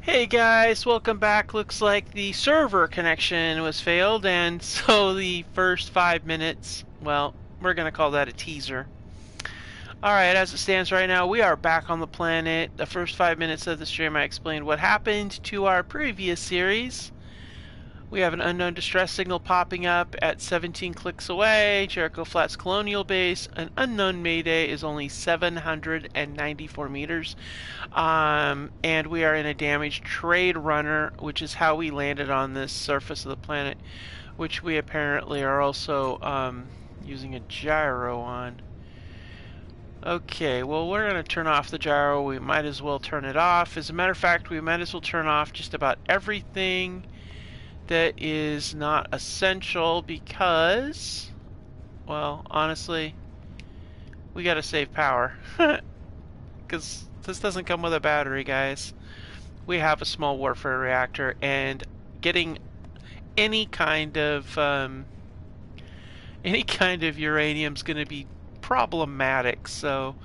Hey guys, welcome back. Looks like the server connection was failed, and so the first 5 minutes, well, we're going to call that a teaser. Alright, as it stands right now, we are back on the planet. The first 5 minutes of the stream, I explained what happened to our previous series. We have an unknown distress signal popping up at 17 clicks away. Jericho Flats Colonial Base. An unknown mayday is only 794 meters. And we are in a damaged trade runner, which is how we landed on this surface of the planet, which we apparently are also using a gyro on. Okay, well, we're going to turn off the gyro. We might as well turn it off. As a matter of fact, we might as well turn off just about everything that is not essential because, well, honestly, we gotta save power. Because this doesn't come with a battery, guys. We have a small warfare reactor, and getting any kind of uranium is going to be problematic. So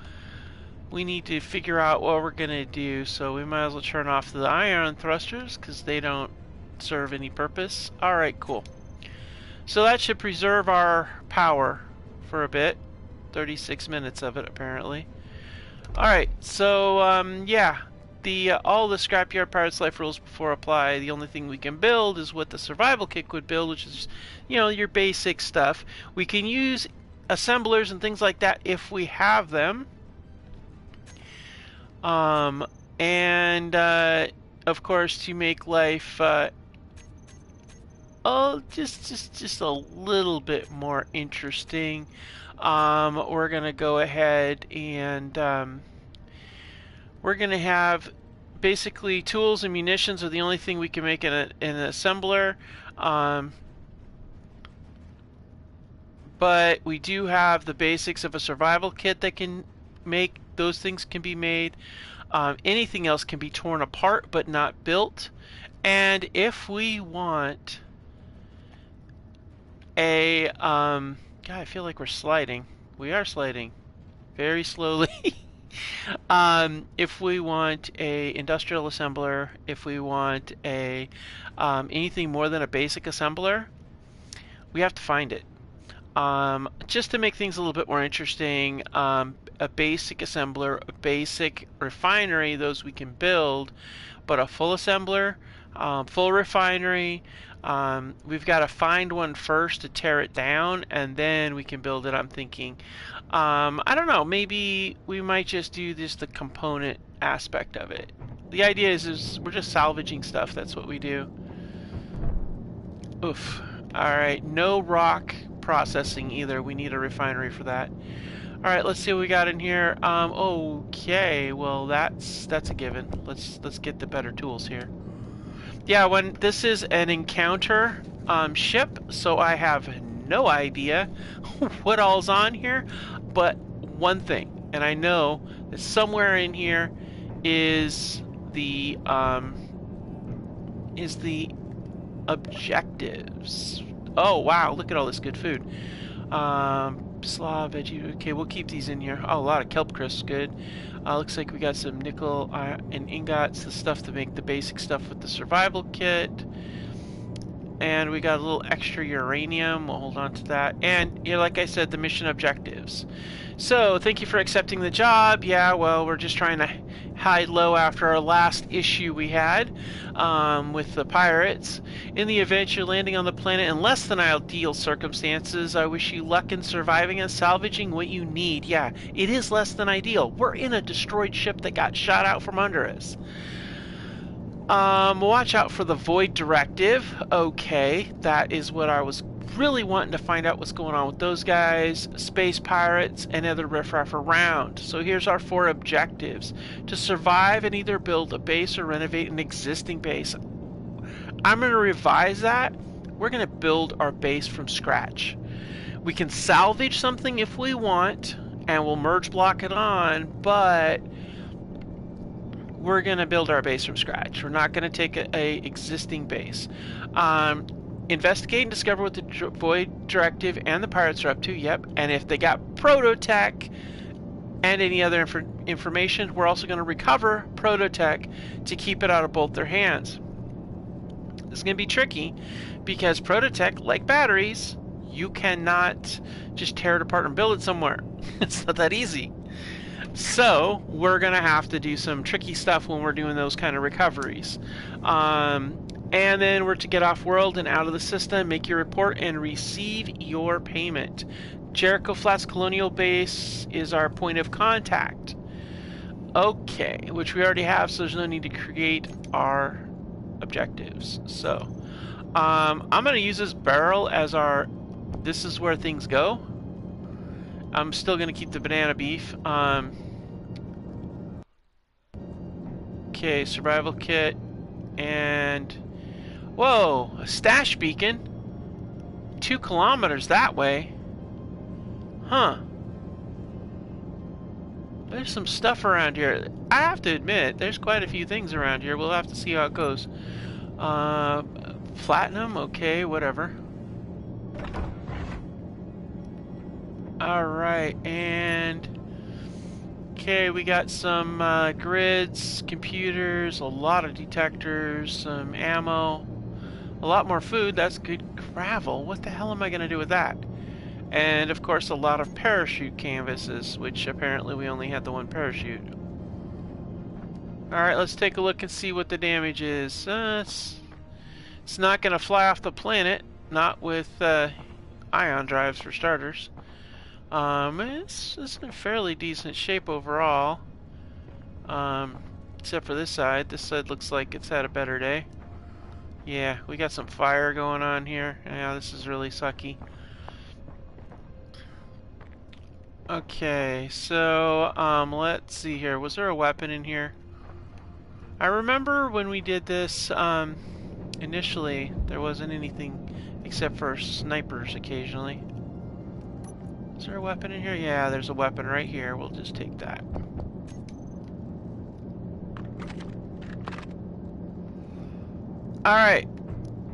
we need to figure out what we're going to do. So we might as well turn off the ion thrusters because they don't serve any purpose. Alright, cool. So that should preserve our power for a bit. 36 minutes of it, apparently. Alright, so, yeah. All the Scrapyard Pirate's Life rules before apply. The only thing we can build is what the survival kit would build, which is, you know, your basic stuff. We can use assemblers and things like that if we have them. And, of course, to make life, just a little bit more interesting. We're gonna go ahead and we're gonna have basically tools and munitions are the only thing we can make in an assembler. But we do have the basics of a survival kit that can make those things can be made. Anything else can be torn apart but not built. And if we want God, I feel like we're sliding. We are sliding very slowly. If we want a industrial assembler, if we want a anything more than a basic assembler, we have to find it. Just to make things a little bit more interesting, a basic assembler, a basic refinery, those we can build, but a full assembler, full refinery, we've got to find one first to tear it down, and then we can build it, I'm thinking. I don't know, maybe we might just do this, the component aspect of it. The idea is we're just salvaging stuff, that's what we do. Oof. Alright, no rock processing either. We need a refinery for that. Alright, let's see what we got in here. Okay, well that's a given. Let's get the better tools here. Yeah, when this is an encounter ship, so I have no idea what all's on here, but one thing, and I know that somewhere in here is the objectives. Oh wow, look at all this good food. Slaw, veggie. Okay, we'll keep these in here. Oh, a lot of kelp crisps, good. Looks like we got some nickel and ingots, the stuff to make the basic stuff with the survival kit. And we got a little extra uranium. We'll hold on to that. And, you know, like I said, the mission objectives. So, thank you for accepting the job. Yeah, well, we're just trying to hide low after our last issue we had with the pirates. In the event you're landing on the planet in less than ideal circumstances, I wish you luck in surviving and salvaging what you need. Yeah, it is less than ideal. We're in a destroyed ship that got shot out from under us. Watch out for the Void Directive. Okay, that is what I was really wanting to find out what's going on with those guys, space pirates, and other riffraff around. So here's our 4 objectives. To survive and either build a base or renovate an existing base. I'm going to revise that. We're going to build our base from scratch. We can salvage something if we want, and we'll merge block it on, but we're going to build our base from scratch. We're not going to take a existing base. Investigate and discover what the Void Directive and the pirates are up to. Yep. And if they got proto-tech, and any other information. We're also going to recover Prototech to keep it out of both their hands. This is going to be tricky because Prototech, like batteries, you cannot just tear it apart and build it somewhere. It's not that easy. So we're going to have to do some tricky stuff when we're doing those kind of recoveries. And then we're to get off world and out of the system, make your report, and receive your payment. Jericho Flats Colonial Base is our point of contact. Okay, which we already have, so there's no need to create our objectives. So I'm going to use this barrel as our... This is where things go. I'm still going to keep the banana beef. Okay, survival kit. And... Whoa, a stash beacon? 2 kilometers that way. Huh. There's some stuff around here. I have to admit, there's quite a few things around here. We'll have to see how it goes. Platinum? Okay, whatever. Alright, and... Okay, we got some grids, computers, a lot of detectors, some ammo, a lot more food. That's good. Gravel. What the hell am I going to do with that? And, of course, a lot of parachute canvases, which apparently we only had the one parachute. Alright, let's take a look and see what the damage is. It's not going to fly off the planet, not with ion drives for starters. It's in fairly decent shape overall. Except for this side. This side looks like it's had a better day. Yeah, we got some fire going on here. Yeah, this is really sucky. Okay, so, let's see here. Was there a weapon in here? I remember when we did this, initially, there wasn't anything except for snipers occasionally. Is there a weapon in here? Yeah, there's a weapon right here. We'll just take that. Alright.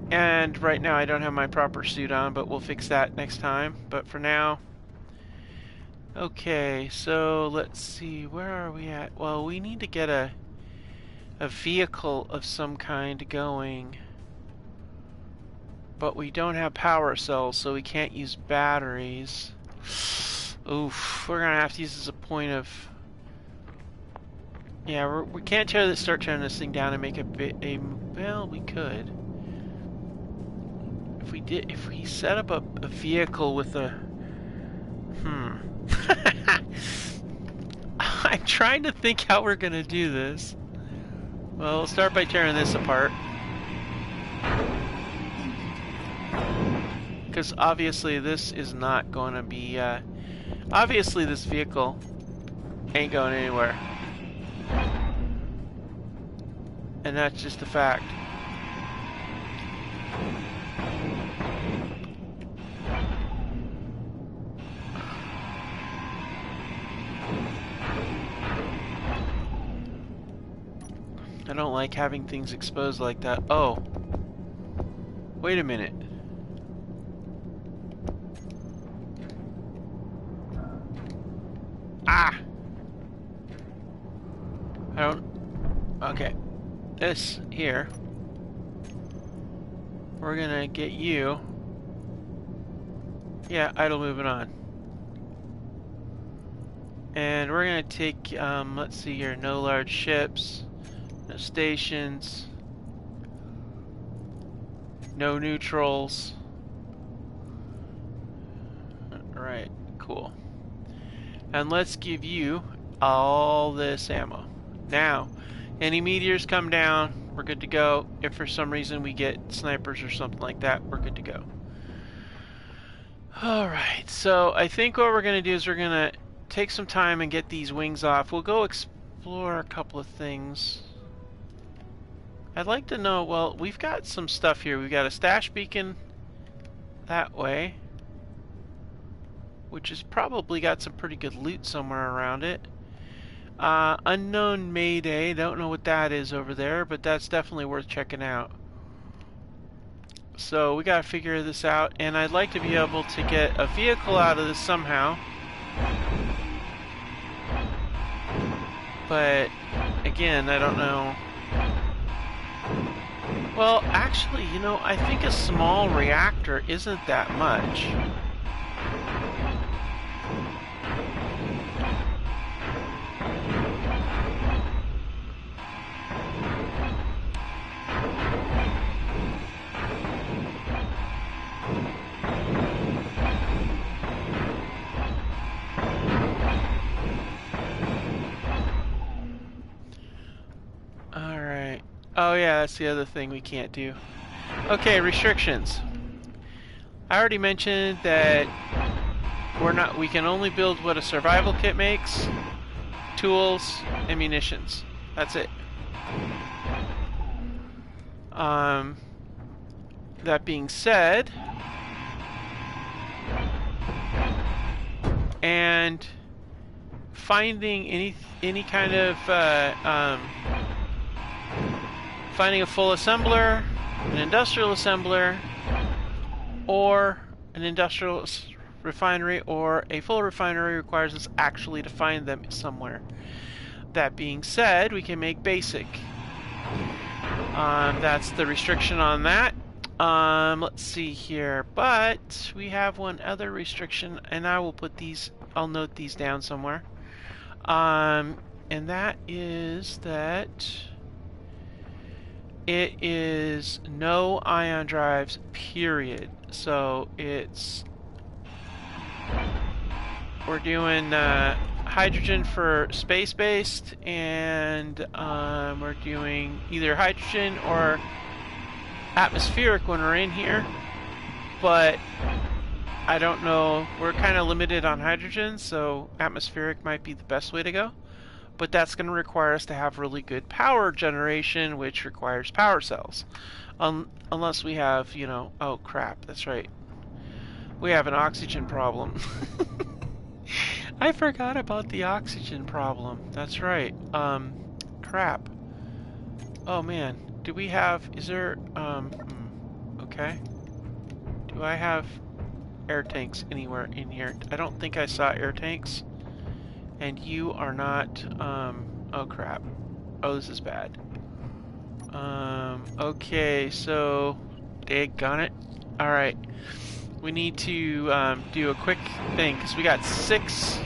And right now I don't have my proper suit on, but we'll fix that next time. But for now... Okay, so let's see. Where are we at? Well, we need to get a vehicle of some kind going. But we don't have power cells, so we can't use batteries. Oof, we're gonna have to use this as a point of... Yeah, we can't start tearing this thing down and make well, we could. If we set up a vehicle with a... I'm trying to think how we're gonna do this. Well, we'll start by tearing this apart. Because obviously this is not going to be, obviously this vehicle ain't going anywhere. And that's just a fact. I don't like having things exposed like that. Oh. Wait a minute. Ah! I don't... Okay. This here. We're gonna get you. Yeah, idle moving on. And we're gonna take, let's see here, no large ships, no stations, no neutrals. Alright, cool. And let's give you all this ammo. Now, any meteors come down, we're good to go. If for some reason we get snipers or something like that, we're good to go. Alright, so I think what we're going to do is we're going to take some time and get these wings off. We'll go explore a couple of things. I'd like to know, well, we've got some stuff here. We've got a stash beacon that way, which has probably got some pretty good loot somewhere around it. Unknown Mayday, don't know what that is over there, but that's definitely worth checking out. So we gotta figure this out, and I'd like to be able to get a vehicle out of this somehow. But again, I don't know. Well, actually, you know, I think a small reactor isn't that much. Alright. Oh yeah, that's the other thing we can't do. Okay, restrictions. I already mentioned that we can only build what a survival kit makes, tools, and munitions. That's it. That being said, and finding any kind of finding a full assembler, an industrial assembler, or an industrial refinery, or a full refinery requires us actually to find them somewhere. That being said, we can make basic. That's the restriction on that. Let's see here, but we have one other restriction, and I will put these, I'll note these down somewhere. And that is that it is no ion drives, period. So it's, we're doing hydrogen for space-based, and we're doing either hydrogen or atmospheric when we're in here, but I don't know, we're kind of limited on hydrogen, so atmospheric might be the best way to go, but that's going to require us to have really good power generation, which requires power cells, unless we have, you know, oh crap, that's right, we have an oxygen problem. I forgot about the oxygen problem, that's right. Crap, oh man, do we have, is there, okay, do I have air tanks anywhere in here? I don't think I saw air tanks, and you are not, oh crap, oh this is bad. Okay, so, daggone it, alright, we need to do a quick thing, because we got 6,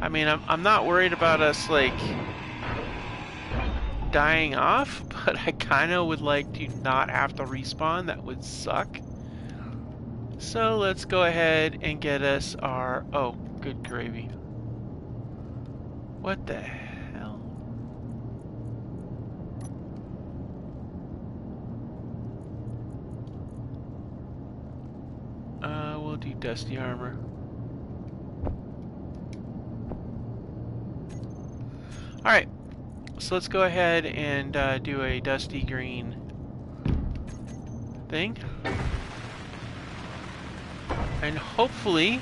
I mean, I'm not worried about us, like, dying off, but I kind of would like to not have to respawn. That would suck. So let's go ahead and get us our, oh, good gravy. What the hell? We'll do dusty armor. Alright. So let's go ahead and do a dusty green thing. And hopefully,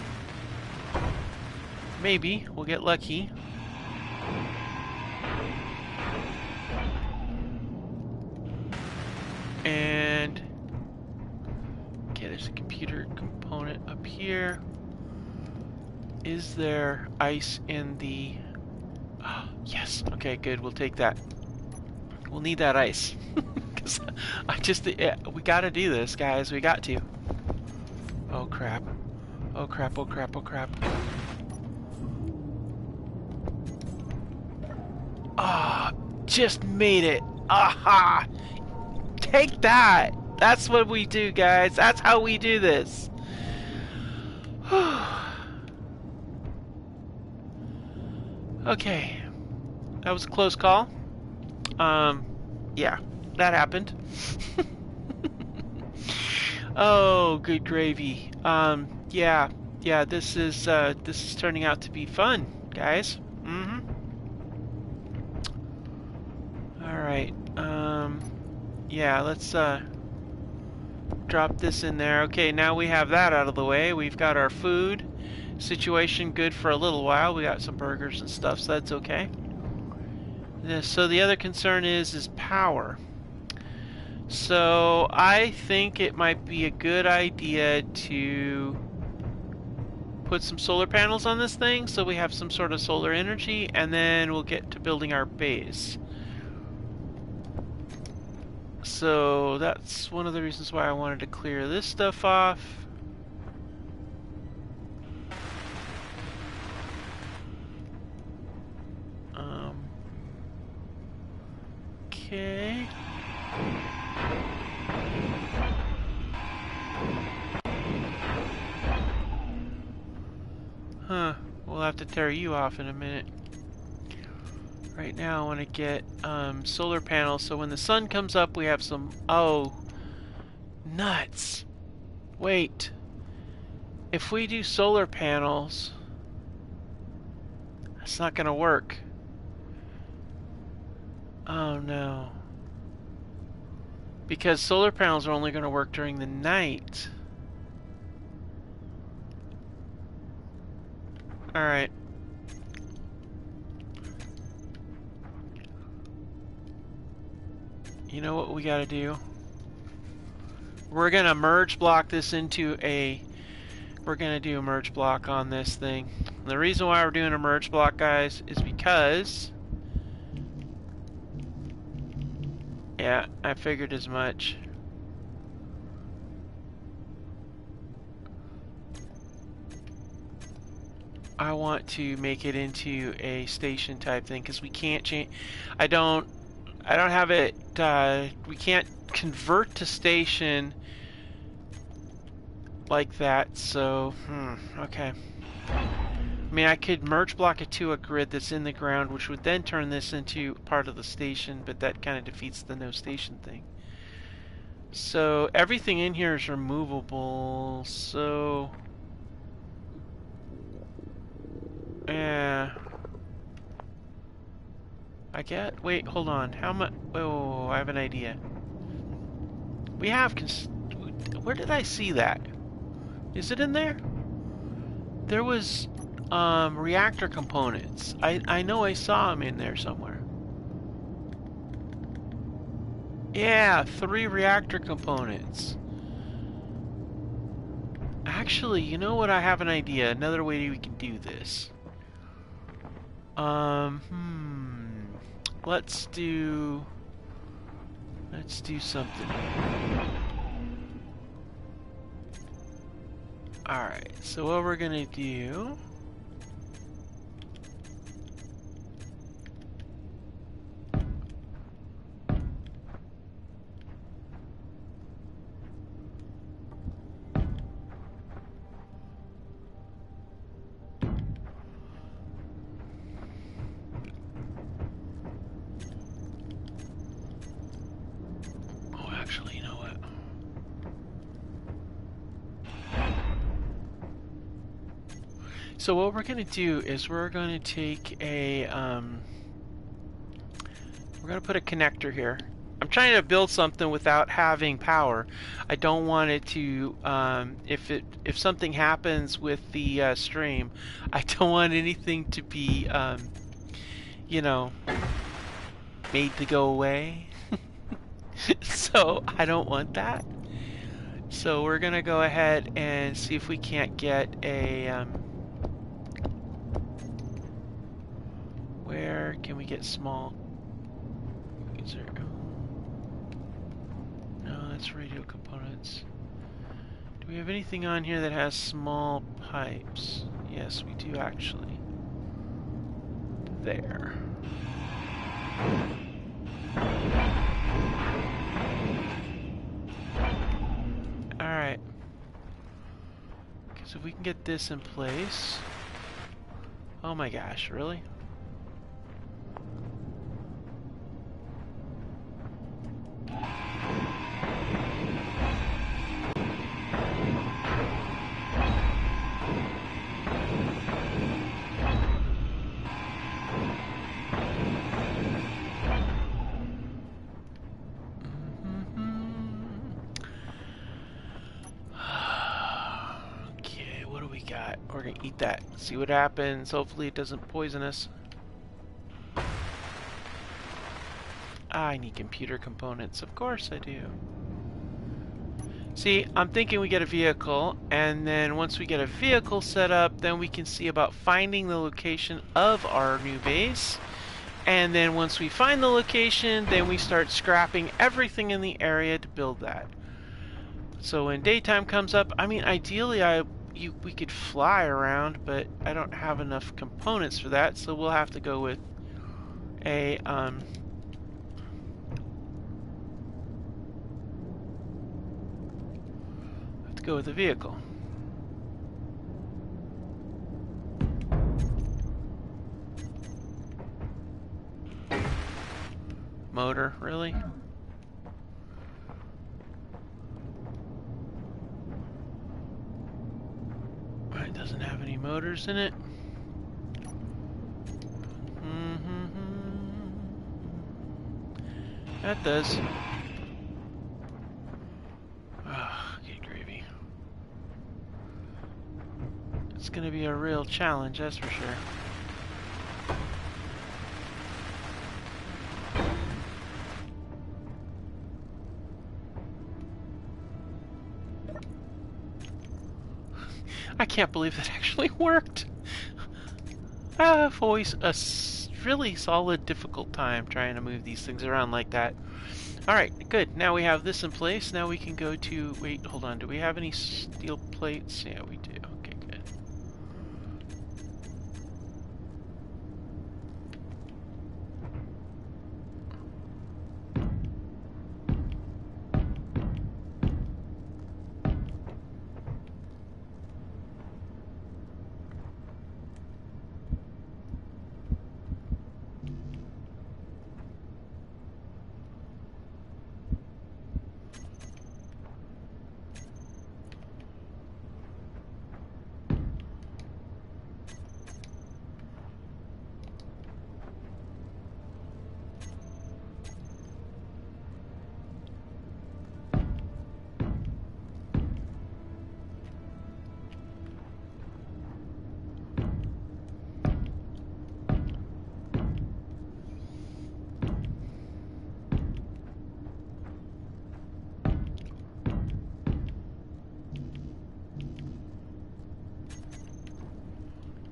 maybe, we'll get lucky. And, okay, there's a computer component up here. Is there ice in the... Oh, yes. Okay, good. We'll take that. We'll need that ice. Because I just... Yeah, we gotta do this, guys. We got to. Oh, crap. Oh, crap. Oh, crap. Oh, crap. Ah, just made it. Aha! Take that! That's what we do, guys. That's how we do this. Okay. That was a close call. Yeah, that happened. Oh, good gravy. Yeah, this is turning out to be fun, guys. Alright, yeah, let's, drop this in there. Okay, now we have that out of the way. We've got our food situation good for a little while. We got some burgers and stuff, so that's okay. So the other concern is power. So I think it might be a good idea to put some solar panels on this thing so we have some sort of solar energy, and then we'll get to building our base. So that's one of the reasons why I wanted to clear this stuff off. Okay. Huh. We'll have to tear you off in a minute. Right now I want to get solar panels so when the sun comes up we have some... Oh, nuts. Wait. If we do solar panels, that's not going to work. Oh no. Because solar panels are only going to work during the night. Alright. You know what we gotta do? We're gonna merge block this into a... We're gonna do a merge block on this thing. And the reason why we're doing a merge block, guys, is because... Yeah, I figured as much. I want to make it into a station type thing because we can't change. I don't have it. We can't convert to station like that. So, okay. I mean, I could merge block it to a grid that's in the ground, which would then turn this into part of the station, but that kind of defeats the no station thing. So everything in here is removable. So. Yeah. I get. Wait, hold on. How much? Oh, I have an idea. We have. Where did I see that? Is it in there? There was reactor components. I know I saw them in there somewhere. Yeah, 3 reactor components. Actually, you know what? I have an idea. Another way we can do this. Let's do something. Alright, so what we're gonna do... So what we're going to do is we're going to take a, we're going to put a connector here. I'm trying to build something without having power. I don't want it to, if something happens with the stream, I don't want anything to be, you know, made to go away. So I don't want that. So we're going to go ahead and see if we can't get a, where can we get small? Is there? No, that's radio components. Do we have anything on here that has small pipes? Yes, we do actually. There. Alright. Because if we can get this in place... Oh my gosh, really? We're gonna eat that. See what happens. Hopefully it doesn't poison us. I need computer components. Of course I do. See, I'm thinking we get a vehicle, and then once we get a vehicle set up, then we can see about finding the location of our new base. And then once we find the location, then we start scrapping everything in the area to build that. So when daytime comes up, I mean, ideally we could fly around, but I don't have enough components for that, so we'll have to go with a vehicle. Motor, really? It doesn't have any motors in it. That does. Oh, good gravy. It's gonna be a real challenge, that's for sure. I can't believe that actually worked. I've always a really solid, difficult time trying to move these things around like that. Alright, good. Now we have this in place. Now we can go to... Wait, hold on. Do we have any steel plates? Yeah, we do. Okay, good.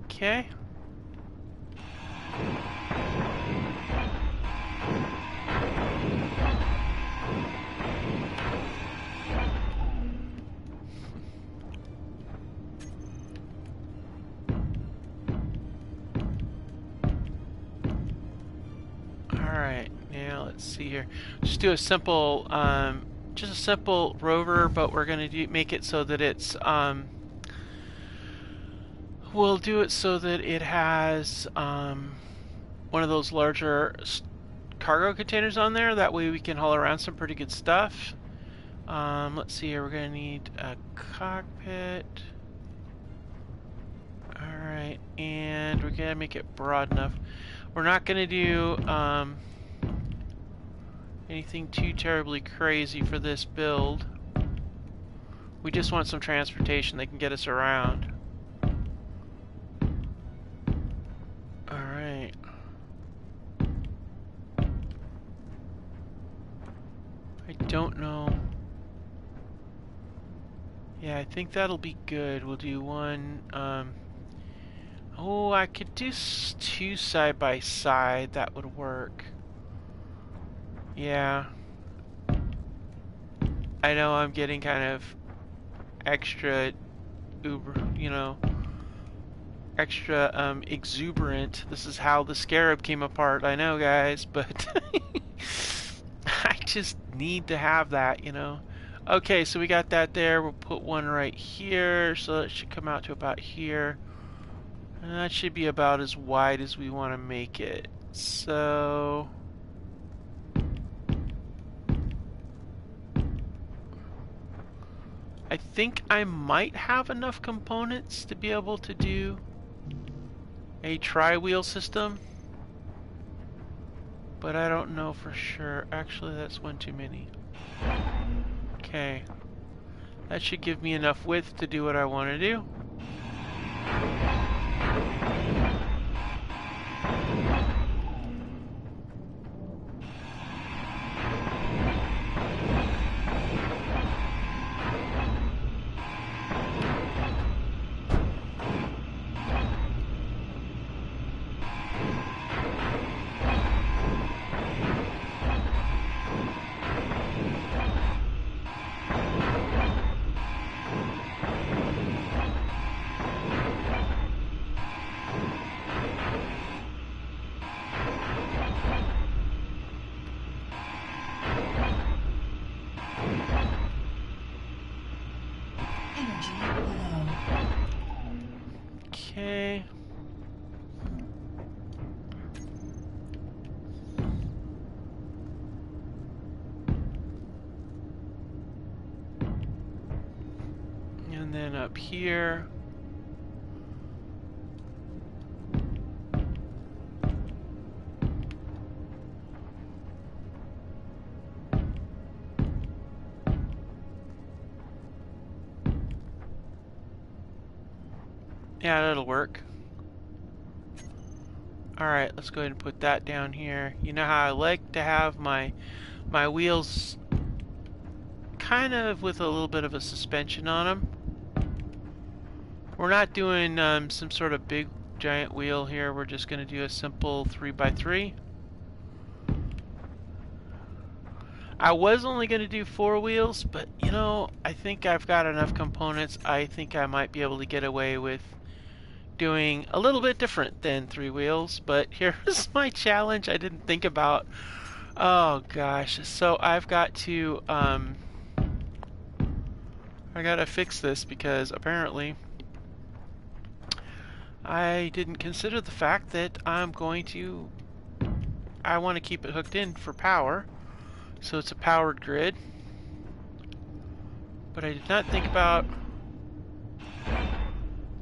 Okay. Alright, now let's see here. Just do a simple, just a simple rover, but we're going to make it so that it's, we'll do it so that it has one of those larger cargo containers on there. That way we can haul around some pretty good stuff. Let's see here. We're going to need a cockpit. Alright, and we're going to make it broad enough. We're not going to do anything too terribly crazy for this build. We just want some transportation that can get us around. Alright. I don't know. Yeah, I think that'll be good. We'll do one, oh, I could do two side by side. That would work. Yeah. I know I'm getting kind of extra extra exuberant. This is how the Scarab came apart. I know, guys, but I just need to have that, you know. Okay, so we got that there. We'll put one right here, so that should come out to about here. And that should be about as wide as we want to make it. So I think I might have enough components to be able to do a tri-wheel system, but I don't know for sure. Actually, that's one too many. Okay, that should give me enough width to do what I want to do. And then up here. Yeah, that'll work. Alright, let's go ahead and put that down here. You know how I like to have my wheels kind of with a little bit of a suspension on them. We're not doing some sort of big giant wheel here. We're just going to do a simple 3x3. I was only going to do 4 wheels, but you know, I think I've got enough components. I think I might be able to get away with doing a little bit different than 3 wheels. But here's my challenge I didn't think about. Oh gosh, so I've got to I gotta fix this because apparently I didn't consider the fact that I want to keep it hooked in for power, so it's a powered grid. But I did not think about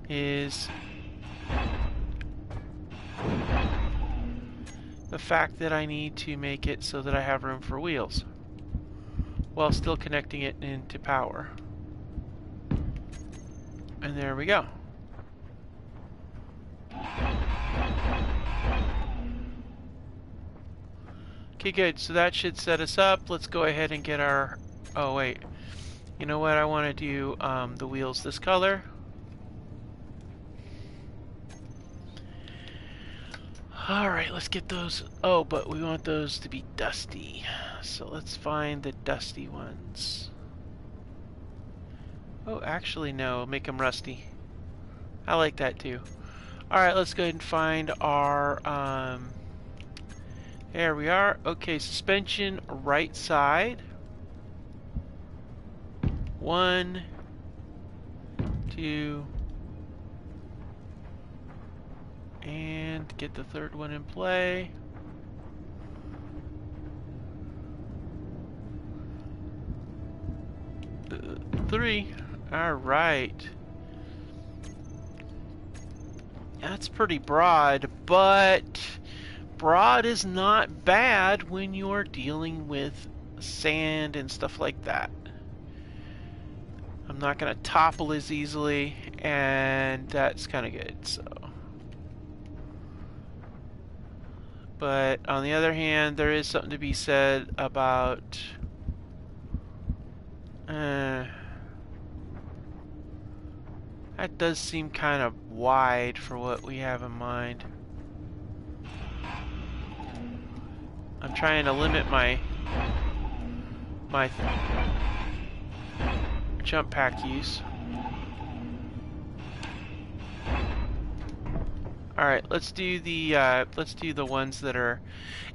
is the fact that I need to make it so that I have room for wheels while still connecting it into power. And there we go. Okay, good. So that should set us up. Let's go ahead and get our... Oh, wait. You know what? I want to do the wheels this color. Alright, let's get those. Oh, but we want those to be dusty. So let's find the dusty ones. Oh, actually, no. Make them rusty. I like that, too. Alright, let's go ahead and find our... there we are. Okay, suspension right side. 1, 2, and get the third one in play. Three. All right. That's pretty broad, but broad is not bad when you're dealing with sand and stuff like that. I'm not going to topple as easily, and that's kind of good. So, but on the other hand, there is something to be said about that does seem kind of wide for what we have in mind. I'm trying to limit my jump pack use. Alright, let's do the ones that are...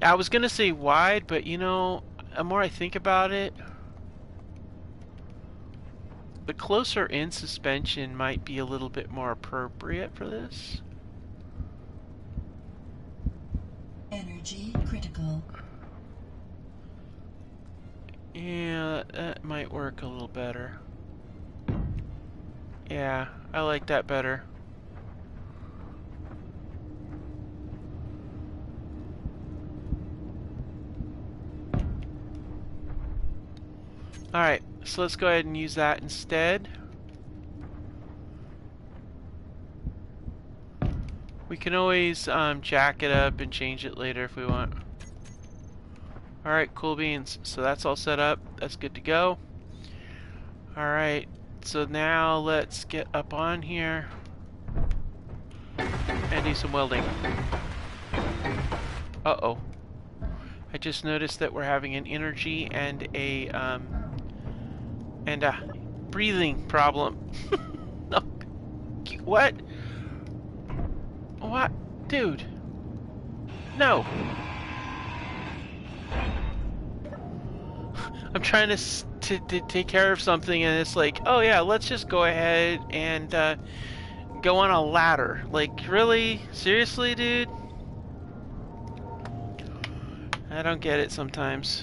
I was gonna say wide, but you know, the more I think about it, the closer in suspension might be a little bit more appropriate for this. Energy critical. Yeah, that might work a little better. Yeah, I like that better. Alright, so let's go ahead and use that instead. We can always jack it up and change it later if we want. Alright, cool beans. So that's all set up. That's good to go. Alright, so now let's get up on here and do some welding. Uh-oh. I just noticed that we're having an energy and a breathing problem. No. What? What? Dude. No. I'm trying to take care of something and it's like, oh yeah, let's just go ahead and go on a ladder. Like, really? Seriously, dude? I don't get it sometimes.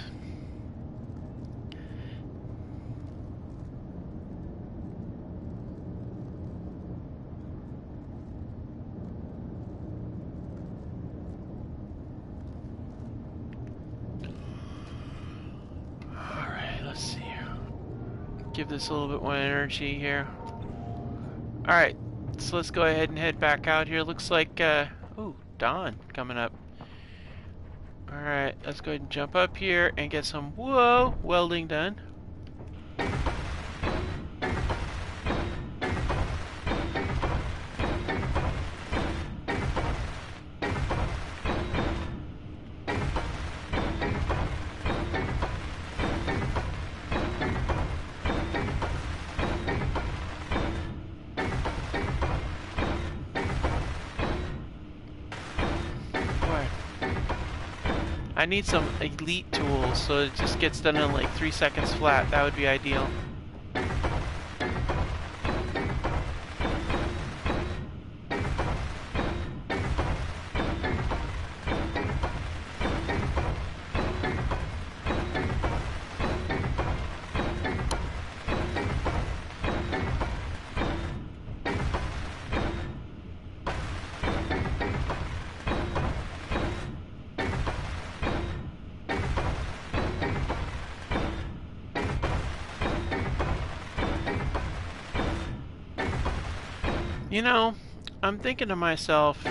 Give this a little bit more energy here. Alright, so let's go ahead and head back out here. Looks like, ooh, dawn coming up. Alright, let's go ahead and jump up here and get some, whoa, welding done. I need some elite tools so it just gets done in like 3 seconds flat. That would be ideal. You know, I'm thinking to myself,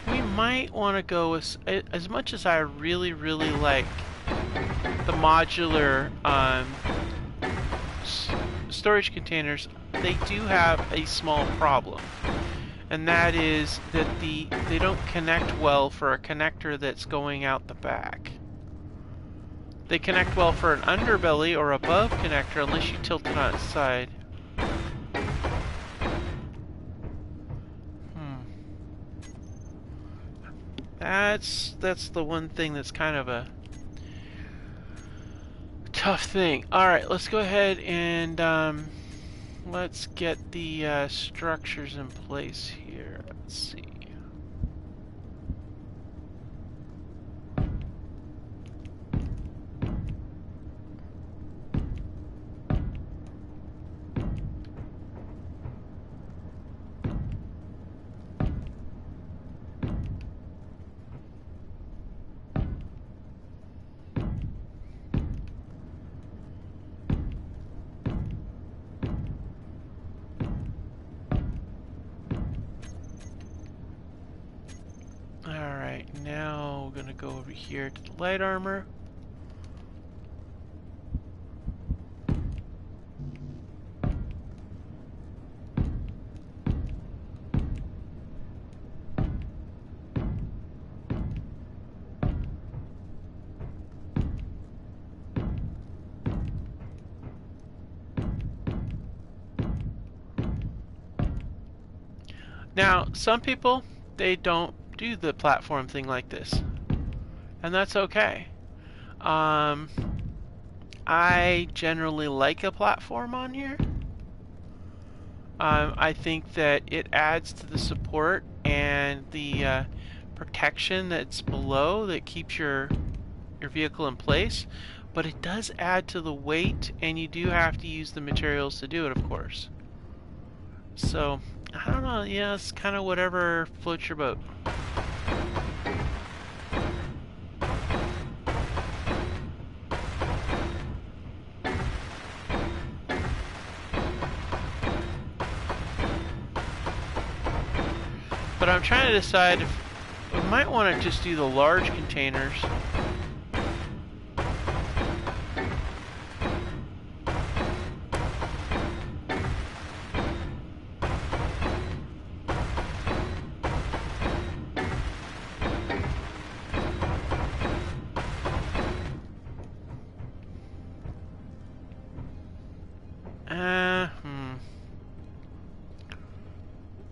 we might want to go with, as much as I really, really like the modular storage containers, they do have a small problem. And that is that they don't connect well for a connector that's going out the back. They connect well for an underbelly or above connector unless you tilt it on its side. That's the one thing that's kind of a tough thing. Alright, let's go ahead and let's get the structures in place here. Let's see. Now we're gonna go over here to the light armor. Now, some people, they don't do the platform thing like this, and that's okay. I generally like a platform on here. I think that it adds to the support and the protection that's below that keeps your vehicle in place, but it does add to the weight, and you do have to use the materials to do it, of course. So, I don't know, yeah, it's kind of whatever floats your boat. But I'm trying to decide if we might want to just do the large containers.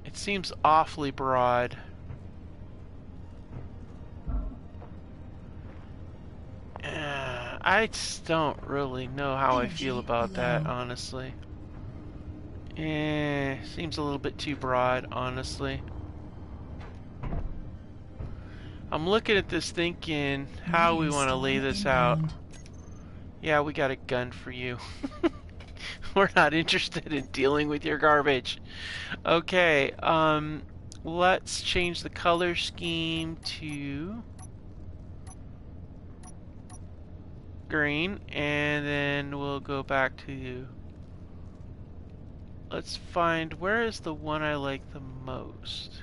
It seems awfully broad. I just don't really know how I feel about that, honestly. Seems a little bit too broad, honestly. I'm looking at this thinking how we want to lay this out. Yeah, we got a gun for you. We're not interested in dealing with your garbage. Okay, let's change the color scheme to green, and then we'll go back to... Let's find, where is the one I like the most?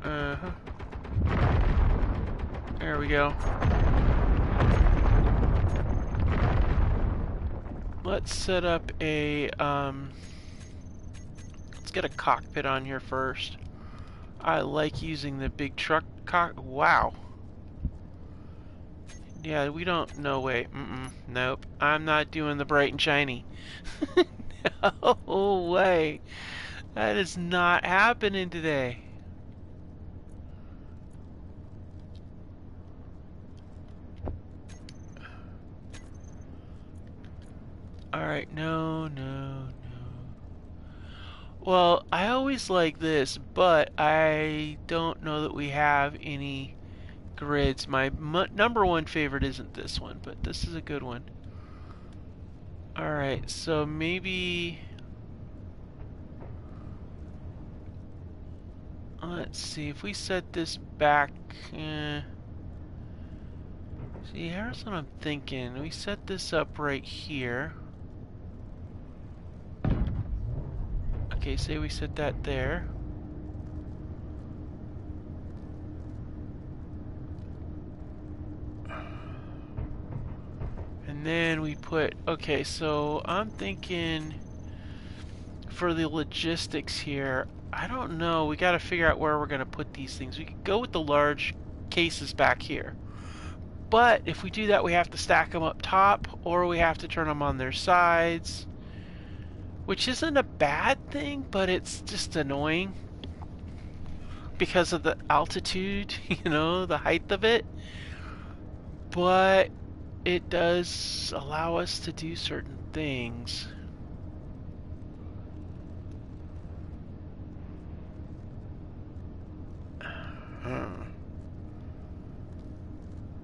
Uh-huh. There we go. Let's set up a, let's get a cockpit on here first. I like using the big truck wow. Yeah, we don't, no way, nope. I'm not doing the bright and shiny. No way. That is not happening today. Alright, no. Well, I always like this, but I don't know that we have any grids. My number one favorite isn't this one, but this is a good one. Alright, so maybe... Let's see, if we set this back... See, here's what I'm thinking. We set this up right here. Okay, say we set that there. And then we put, okay, so I'm thinking for the logistics here, I don't know, we got to figure out where we're going to put these things. We could go with the large cases back here. But if we do that, we have to stack them up top, or we have to turn them on their sides. Which isn't a bad thing, but it's just annoying because of the altitude, you know, the height of it. But it does allow us to do certain things.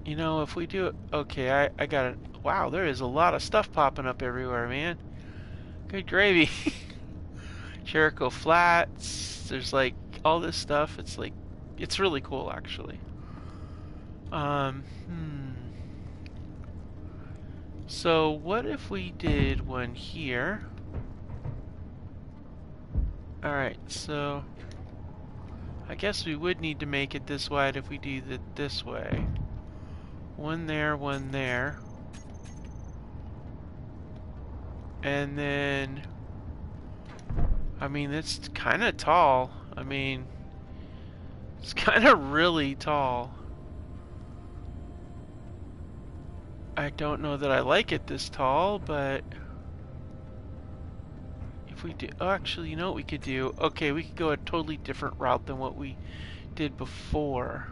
You know, if we do it, okay, I got it. Wow, there is a lot of stuff popping up everywhere, man. Good gravy. Jericho Flats. There's like all this stuff. It's like, it's really cool actually. So what if we did one here? Alright, so I guess we would need to make it this wide if we do it this way. One there, one there. And then, I mean, it's kind of tall. I mean, it's kind of really tall. I don't know that I like it this tall, but if we do, oh, actually, you know what we could do? Okay, we could go a totally different route than what we did before.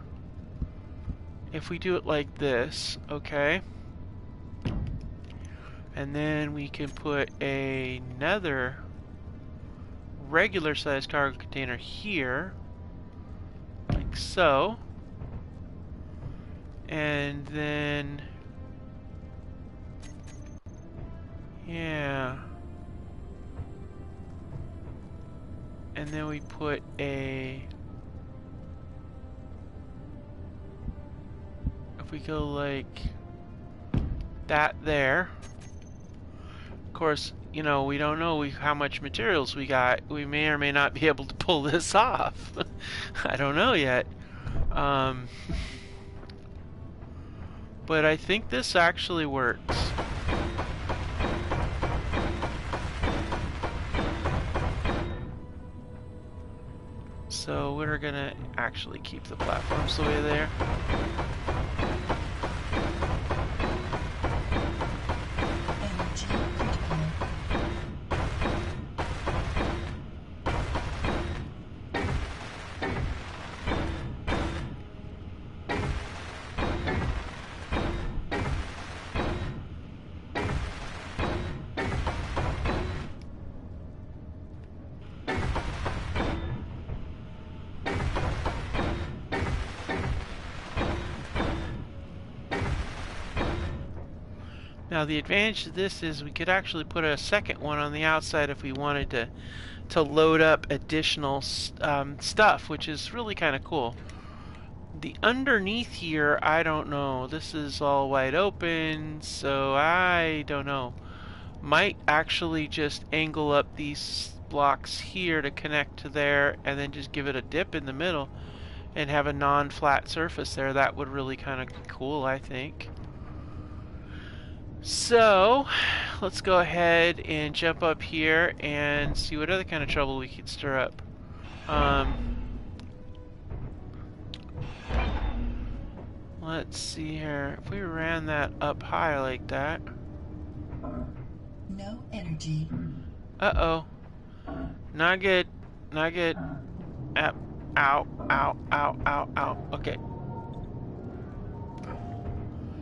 If we do it like this, okay? And then we can put another regular size cargo container here, like so. And then, yeah. And then we put a, if we go like that there. Of course, you know, we don't know how much materials we got. We may or may not be able to pull this off. I don't know yet. But I think this actually works. So we're gonna actually keep the platforms the way they're. Now the advantage of this is we could actually put a second one on the outside if we wanted to load up additional stuff, which is really kind of cool. The underneath here, I don't know. This is all wide open, so I don't know. Might actually just angle up these blocks here to connect to there and then just give it a dip in the middle and have a non-flat surface there. That would really kind of be cool, I think. So let's go ahead and jump up here and see what other kind of trouble we could stir up. Let's see here. If we ran that up high like that. No energy. Uh-oh. Not good. Not good. Ow, ow, ow, ow, ow. Okay.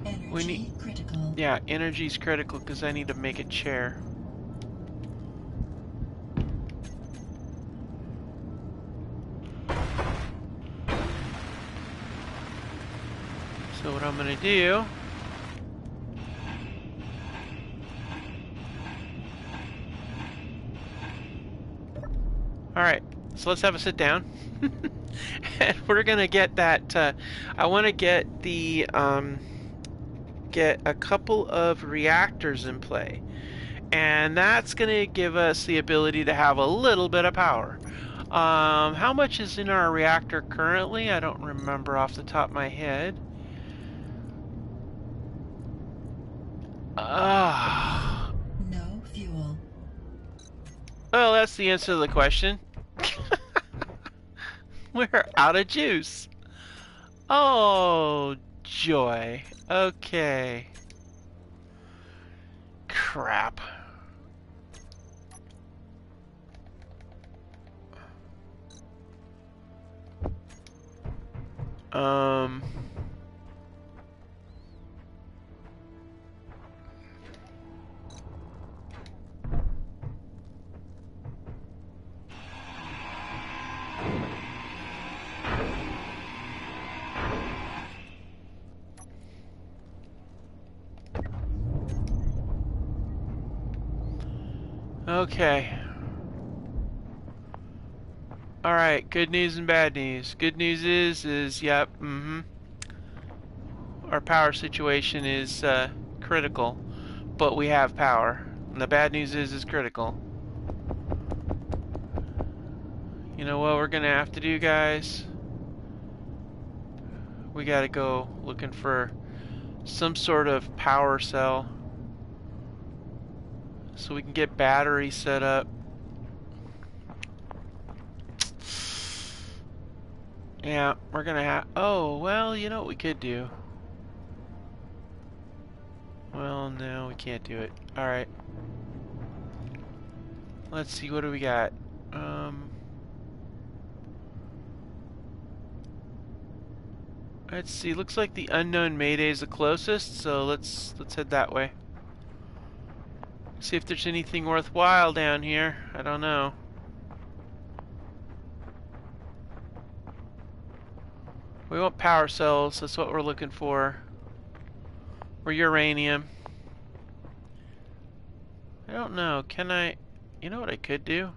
Energy critical. Yeah, energy's critical because I need to make a chair. So what I'm gonna do Alright, so let's have a sit down. And we're gonna get that I wanna get the get a couple of reactors in play. And that's gonna give us the ability to have a little bit of power. How much is in our reactor currently? I don't remember off the top of my head. No fuel. Well, that's the answer to the question. We're out of juice. Oh, joy. Okay. Crap. Okay. Alright, good news and bad news. Good news is yep, our power situation is critical, but we have power. And the bad news is critical. You know what we're gonna have to do, guys? We gotta go looking for some sort of power cell so we can get batteries set up. Yeah, we're gonna have... Oh, well, you know what we could do? Well, no, we can't do it. Alright. Let's see, what do we got? Let's see, looks like the unknown Mayday is the closest, so let's head that way. See if there's anything worthwhile down here. I don't know. We want power cells, that's what we're looking for. Or uranium. I don't know, can I... You know what I could do?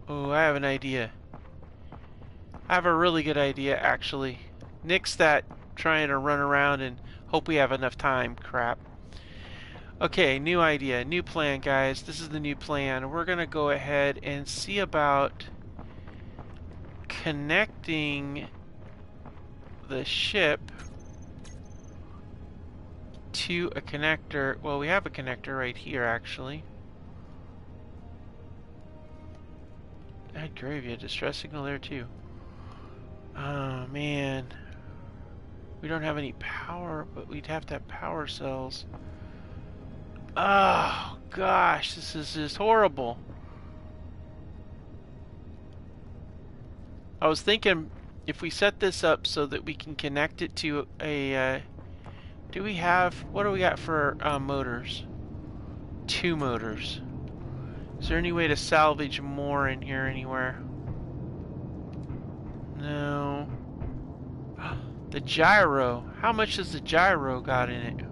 Oh, I have an idea. I have a really good idea, actually. Nix that trying to run around and hope we have enough time crap. Okay, new idea, new plan, guys. This is the new plan. We're gonna go ahead and see about connecting the ship to a connector. Well, we have a connector right here, actually. Bad gravy, a distress signal there too. Oh man, we don't have any power, but we'd have to have power cells. Oh gosh, this is just horrible. I was thinking if we set this up so that we can connect it to a do we have, what do we got for motors? 2 motors. Is there any way to salvage more in here anywhere? No. The gyro. How much has the gyro got in it?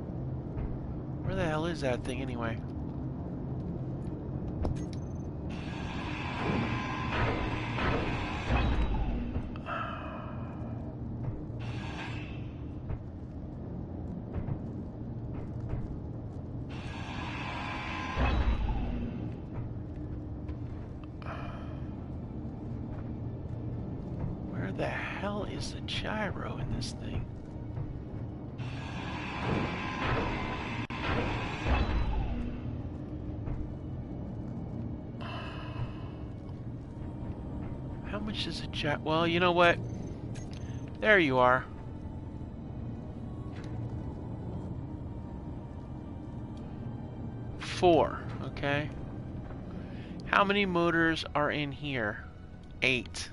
Where the hell is that thing anyway? the hell is the gyro in this thing? How much is a gyro? Well, you know what? There you are. Four, okay. How many motors are in here? 8.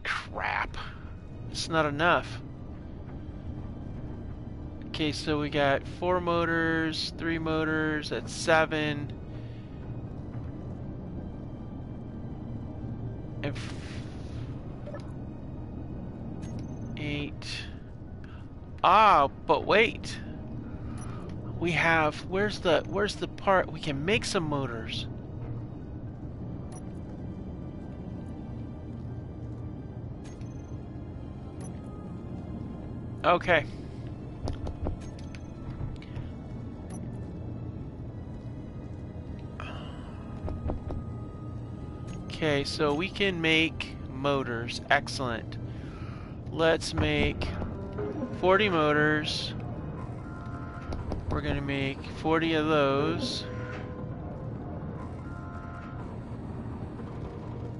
Crap. It's not enough. Okay, so we got 4 motors, 3 motors, that's 7. And 8. Ah, but wait. We have, where's the part we can make some motors? Okay. Okay, so we can make motors. Excellent. Let's make 40 motors. We're gonna make 40 of those.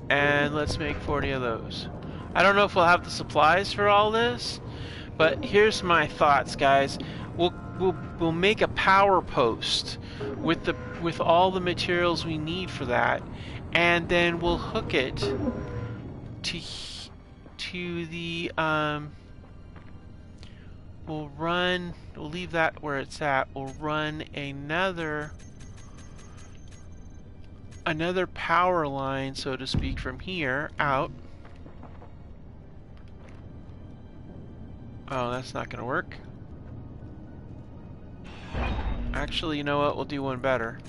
And let's make 40 of those. I don't know if we'll have the supplies for all this, but here's my thoughts, guys. We'll make a power post with all the materials we need for that, and then we'll hook it to the we'll leave that where it's at. We'll run another power line, so to speak, from here out. Oh, that's not gonna work. Actually, you know what? We'll do one better.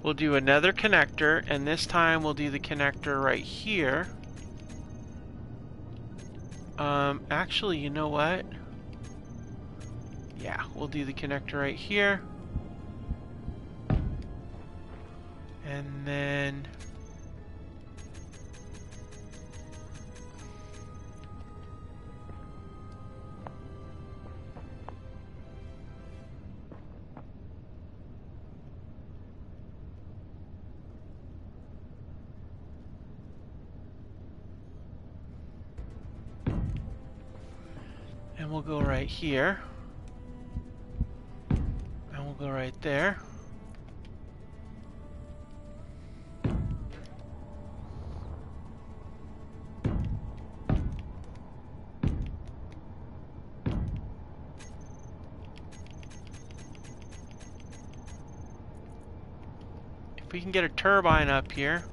We'll do another connector, and this time we'll do the connector right here. Actually, you know what? Yeah, we'll do the connector right here. And then we'll go right here. And we'll go right there. If we can get a turbine up here,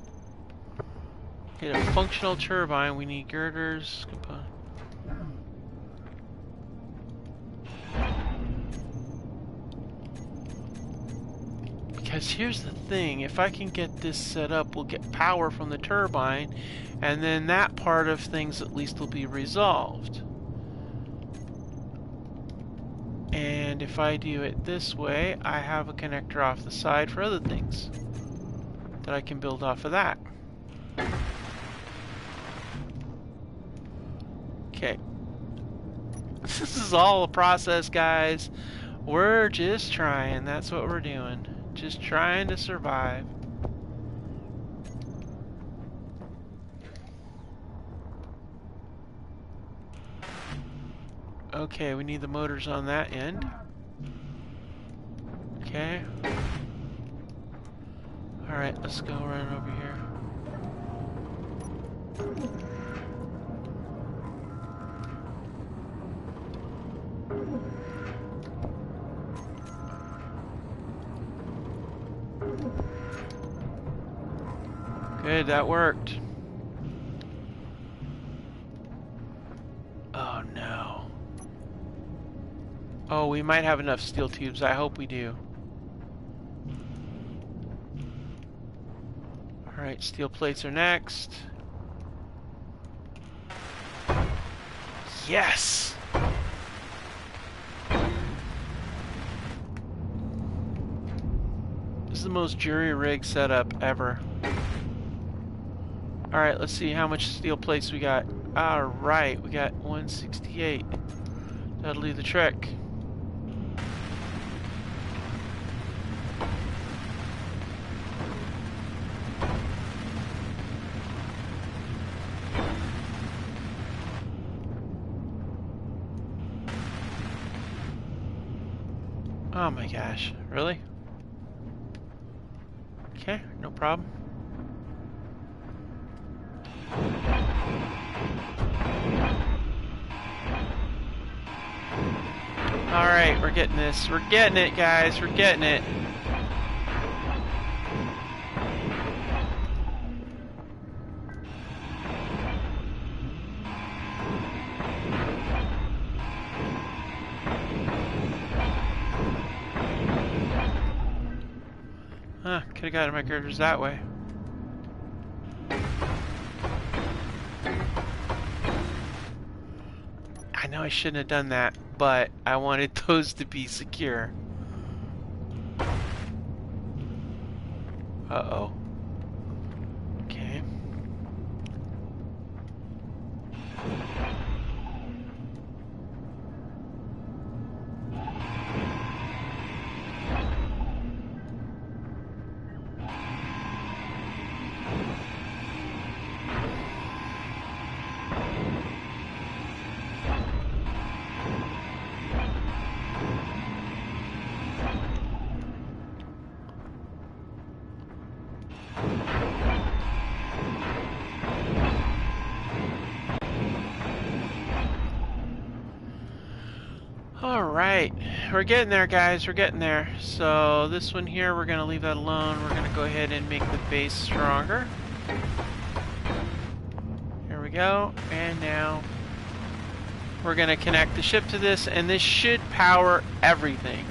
get a functional turbine, we need girders, component. Because here's the thing, if I can get this set up, we'll get power from the turbine, and then that part of things at least will be resolved. And if I do it this way, I have a connector off the side for other things that I can build off of that. Okay. This is all a process, guys. We're just trying. That's what we're doing. Just trying to survive. Okay, we need the motors on that end. Okay. Alright, let's go run over here. Good, that worked. Oh no. Oh, we might have enough steel tubes. I hope we do. Alright, steel plates are next. Yes! This is the most jury-rigged setup ever. Alright, let's see how much steel plates we got. Alright, we got 168. That'll do the trick. Oh my gosh, really? Okay, no problem. Alright, we're getting this. We're getting it, guys. We're getting it. Huh, could have gotten my girders that way. I know I shouldn't have done that, but I wanted those to be secure. Uh-oh. Okay. Alright, we're getting there, guys, we're getting there. So this one here, we're going to leave that alone. We're going to go ahead and make the base stronger. Here we go, and now we're going to connect the ship to this, and this should power everything.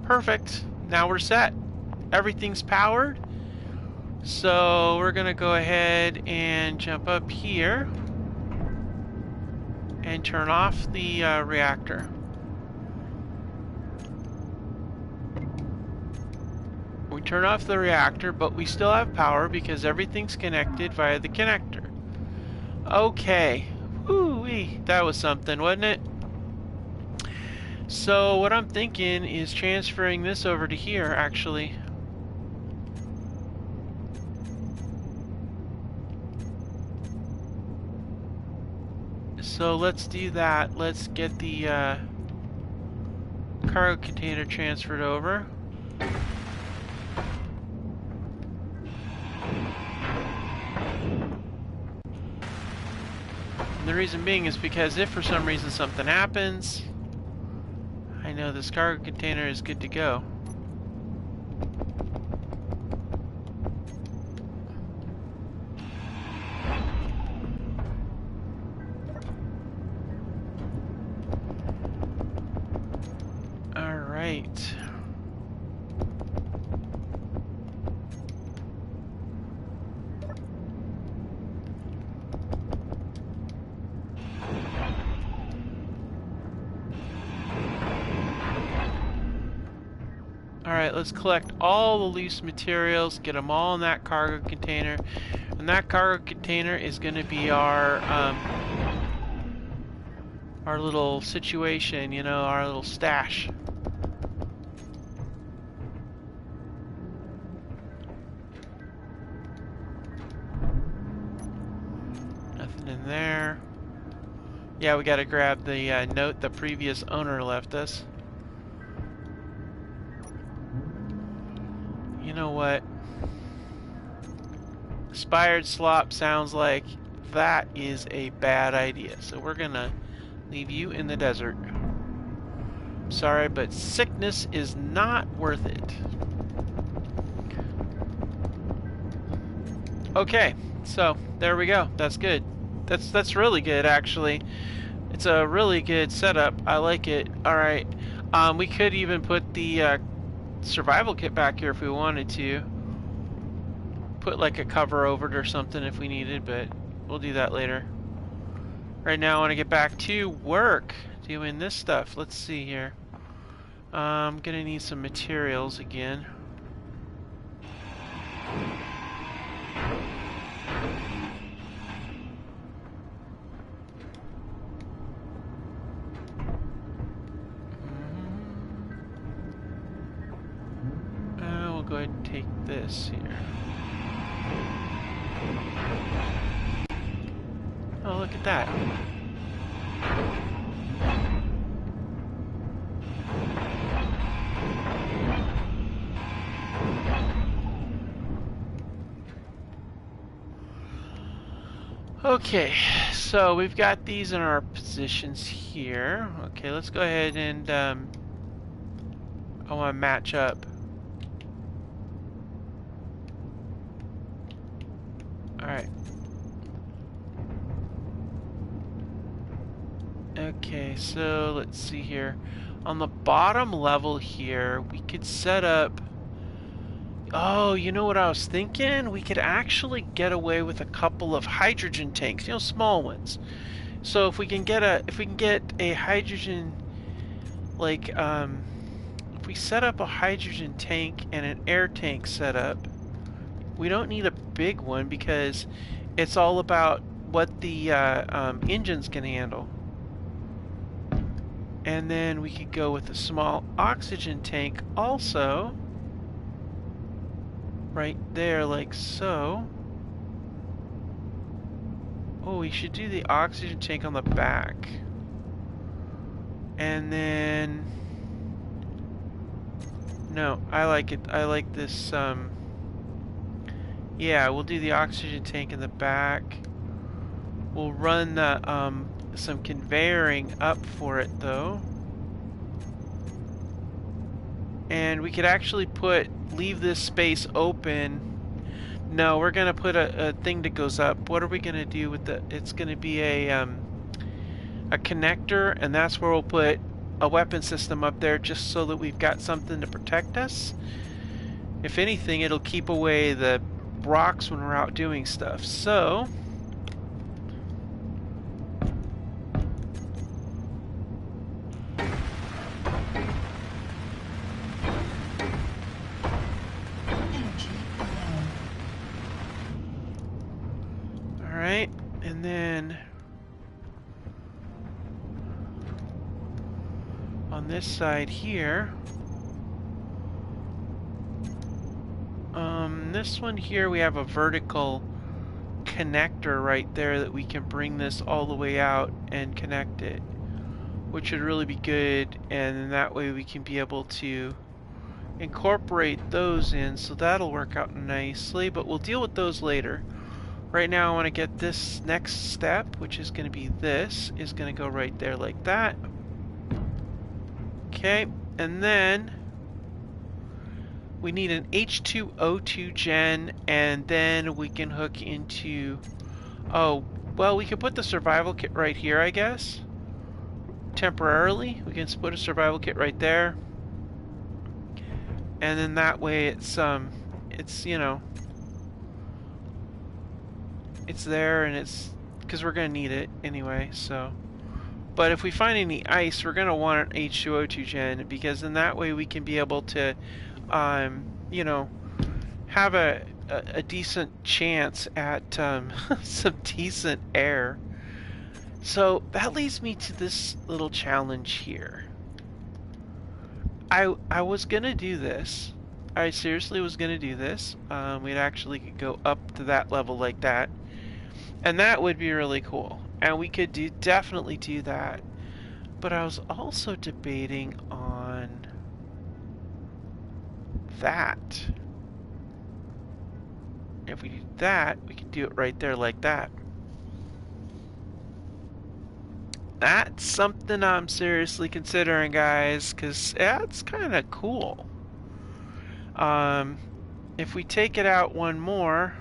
Perfect, now we're set. Everything's powered. So we're gonna go ahead and jump up here and turn off the reactor. We turn off the reactor, but we still have power because everything's connected via the connector. Okay, woo-wee, that was something, wasn't it? So what I'm thinking is transferring this over to here, actually. So let's do that. Let's get the cargo container transferred over. And the reason being is because if for some reason something happens, I know this cargo container is good to go. Alright. Alright, let's collect all the loose materials, get them all in that cargo container. And that cargo container is going to be our little situation, you know, our little stash. Nothing in there. Yeah, we got to grab the note the previous owner left us. You know what? Expired slop sounds like that is a bad idea. So we're gonna leave you in the desert. Sorry, but sickness is not worth it. Okay, so there we go. That's good. That's really good, actually. It's a really good setup. I like it. All right. We could even put the survival kit back here if we wanted to. Put like a cover over it or something if we needed, but we'll do that later. Right now I want to get back to work doing this stuff. Let's see here. I'm gonna need some materials again. We'll go ahead and take this here. Oh, look at that. Okay, so we've got these in our positions here. Okay, let's go ahead and I want to match up. Alright. Okay, so let's see here. On the bottom level here, we could set up... Oh, you know what I was thinking? We could actually get away with a couple of hydrogen tanks, you know, small ones. So if we can get a hydrogen, like, if we set up a hydrogen tank and an air tank setup, we don't need a big one because it's all about what the engines can handle. And then we could go with a small oxygen tank also, right there, like so. Oh, we should do the oxygen tank on the back. And then... No, I like it. I like this, yeah, we'll do the oxygen tank in the back. We'll run the, some conveying up for it, though. And we could actually leave this space open. No, we're gonna put a thing that goes up. What are we gonna do with the? It's gonna be a connector, and that's where we'll put a weapon system up there, just so that we've got something to protect us. If anything, it'll keep away the rocks when we're out doing stuff. So. Alright, and then on this side here, this one here, we have a vertical connector right there that we can bring this all the way out and connect it, which would really be good, and then that way we can be able to incorporate those in, so that'll work out nicely, but we'll deal with those later. Right now I want to get this next step, which is going to be this, is going to go right there like that. Okay, and then we need an H2O2 gen, and then we can hook into... Oh, well, we could put the survival kit right here, I guess. Temporarily, we can put a survival kit right there. And then that way it's you know, it's there, and it's because we're gonna need it anyway, so. But if we find any ice, we're gonna want an H2O2 gen, because then that way we can be able to you know, have a decent chance at some decent air. So that leads me to this little challenge here. I was gonna do this. I seriously was gonna do this. We'd actually could go up to that level like that, and that would be really cool. And we could definitely do that. But I was also debating on that. If we do that, we can do it right there like that. That's something I'm seriously considering, guys, because that's kind of cool. If we take it out one more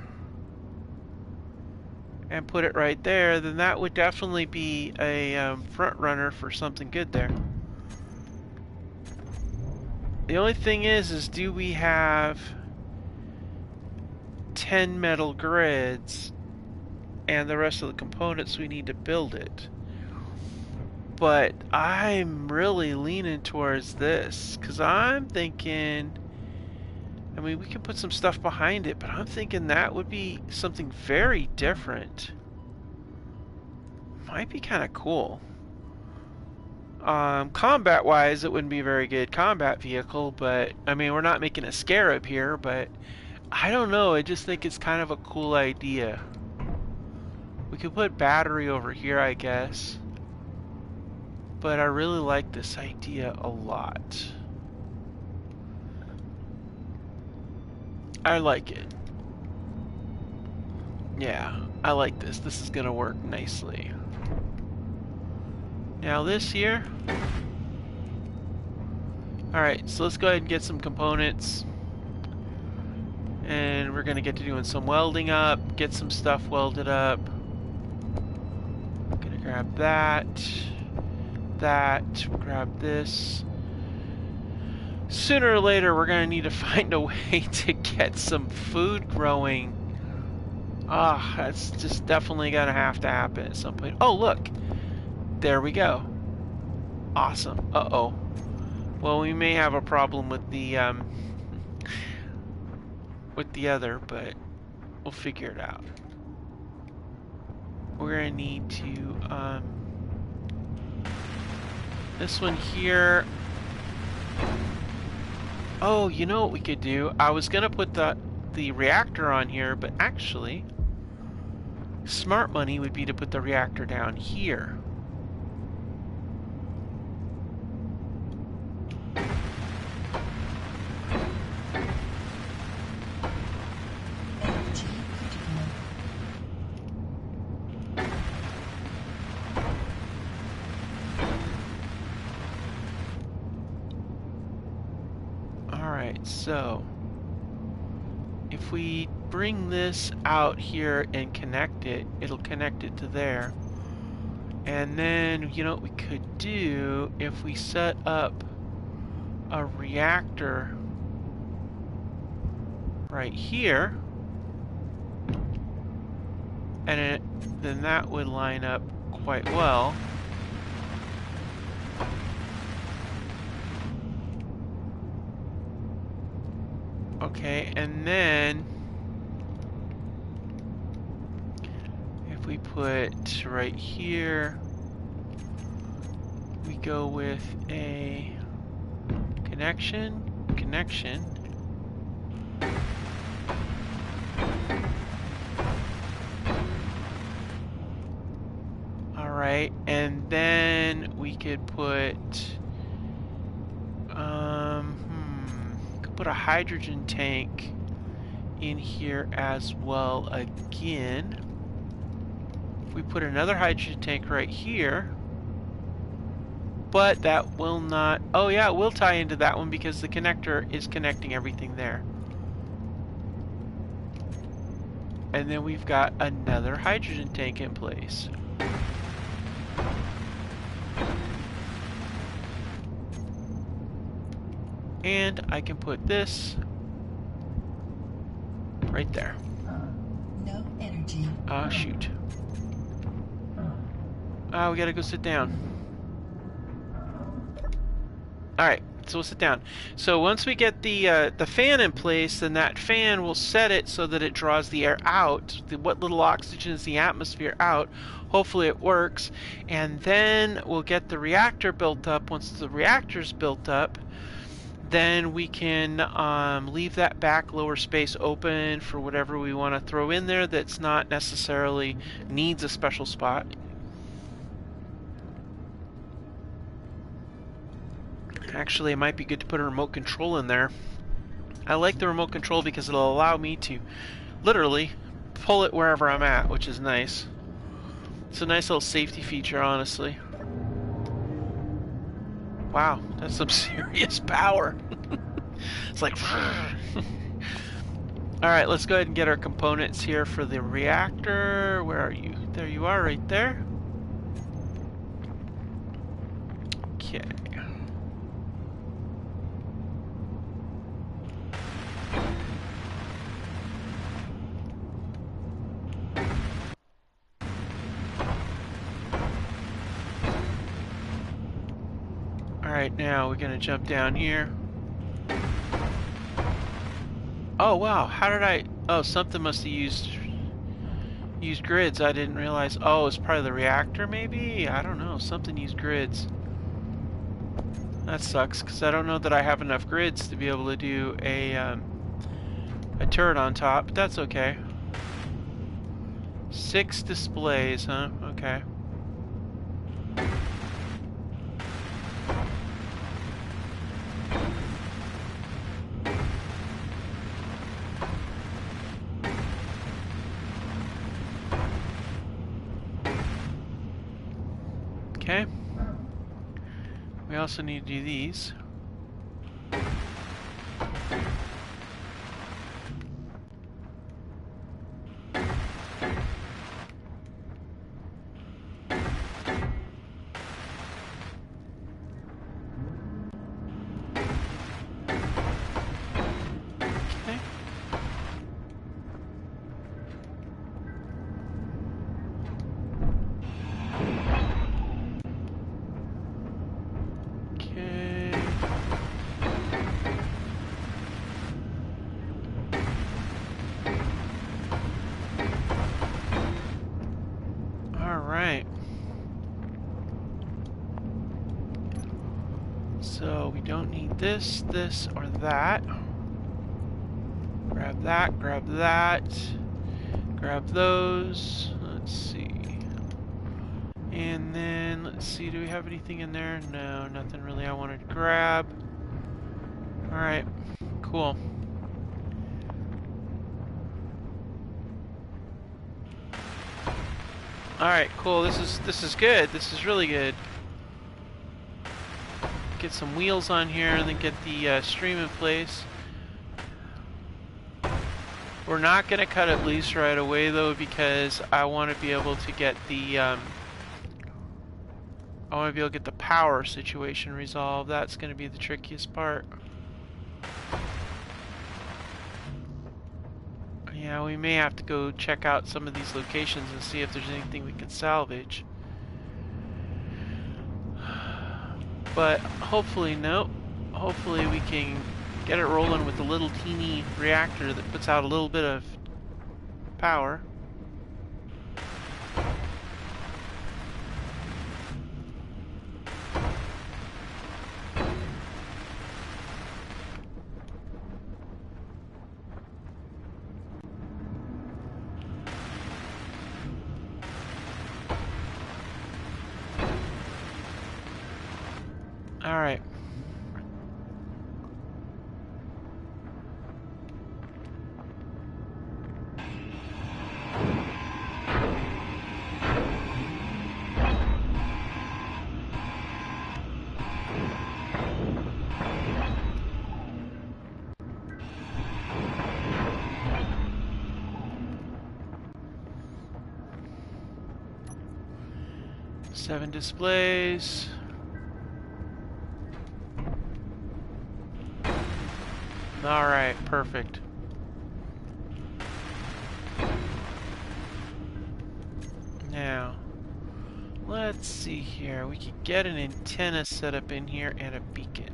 and put it right there, then that would definitely be a front runner for something good there. The only thing is do we have 10 metal grids and the rest of the components we need to build it? But I'm really leaning towards this because I'm thinking, I mean, we can put some stuff behind it, but I'm thinking that would be something very different. Might be kind of cool. Combat-wise, it wouldn't be a very good combat vehicle, but, I mean, we're not making a Scarab here, but I don't know, I just think it's kind of a cool idea. We could put battery over here, I guess. But I really like this idea a lot. I like it. Yeah, I like this. This is gonna work nicely. Now this here. Alright, so let's go ahead and get some components. And we're gonna get to doing some welding up, get some stuff welded up. Gonna grab that, grab this. Sooner or later, we're gonna need to find a way to get some food growing. Ah, that's just definitely gonna have to happen at some point. Oh, look! There we go. Awesome. Uh-oh. Well, we may have a problem with the other, but we'll figure it out. We're gonna need to, this one here. Oh, you know what we could do? I was gonna put the reactor on here, but actually, smart money would be to put the reactor down here. So, if we bring this out here and connect it, it'll connect it to there. And then, you know what we could do if we set up a reactor right here, and then that would line up quite well. Okay, and then if we put right here, we go with a connection. All right, and then we could put put a hydrogen tank in here as well again. If we put another hydrogen tank right here, but that will not, oh yeah, it will tie into that one because the connector is connecting everything there. And then we've got another hydrogen tank in place. And I can put this right there. No energy. Oh, shoot. Oh, we gotta go sit down. Alright, so we'll sit down. So once we get the fan in place, then that fan will set it so that it draws the air out, what little oxygen is the atmosphere out. Hopefully it works. And then we'll get the reactor built up. Once the reactor's built up, then we can leave that back lower space open for whatever we want to throw in there that's not necessarily needs a special spot. Actually, it might be good to put a remote control in there. I like the remote control because it'll allow me to literally pull it wherever I'm at, which is nice. It's a nice little safety feature, honestly. Wow, that's some serious power. It's like... Alright, let's go ahead and get our components here for the reactor. Where are you? There you are, right there. Okay. Alright, now we're gonna jump down here. Oh wow, how did I... Oh, something must have used grids. I didn't realize. Oh, it's part of the reactor maybe? I don't know, something used grids. That sucks, because I don't know that I have enough grids to be able to do a turret on top, but that's okay. 6 displays, huh? Okay. Okay. We also need to do these. So we don't need this, this, or that. Grab that, grab that. Grab those. Let's see. And then, let's see, do we have anything in there? No, nothing really I wanted to grab. Alright, cool. Alright, cool. This is good. This is really good. Get some wheels on here and then get the stream in place. We're not going to cut it loose right away though, because I want to be able to get the power situation resolved. That's going to be the trickiest part. Yeah, we may have to go check out some of these locations and see if there's anything we can salvage. But hopefully, no. Hopefully we can get it rolling with a little teeny reactor that puts out a little bit of power. All right. Seven displays. Alright, perfect. Now, let's see here. We could get an antenna set up in here and a beacon.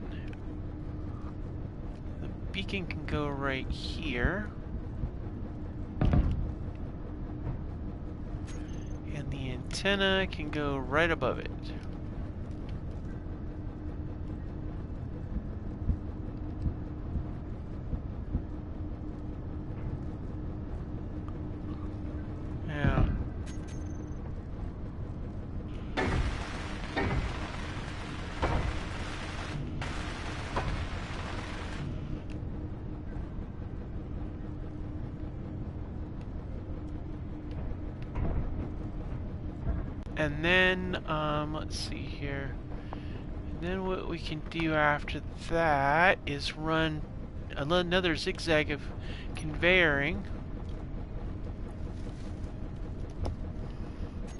The beacon can go right here. And the antenna can go right above it. And then, let's see here. And then what we can do after that is run another zigzag of conveyoring.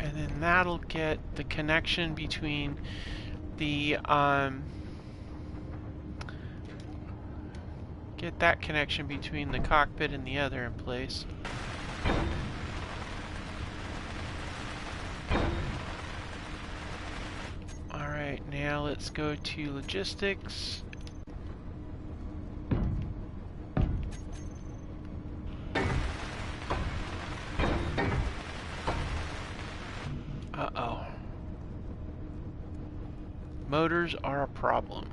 And then that'll get the connection between the, get that connection between the cockpit and the other in place. Now let's go to logistics. Uh-oh. Motors are a problem.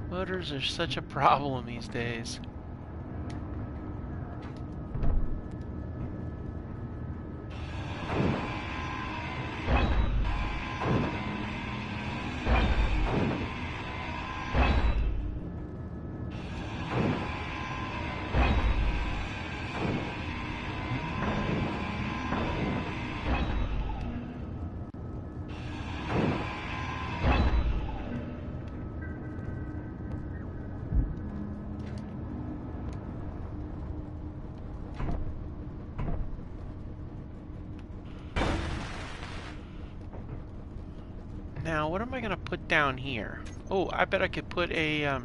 Motors are such a problem these days. Now, what am I going to put down here? Oh, I bet I could put a,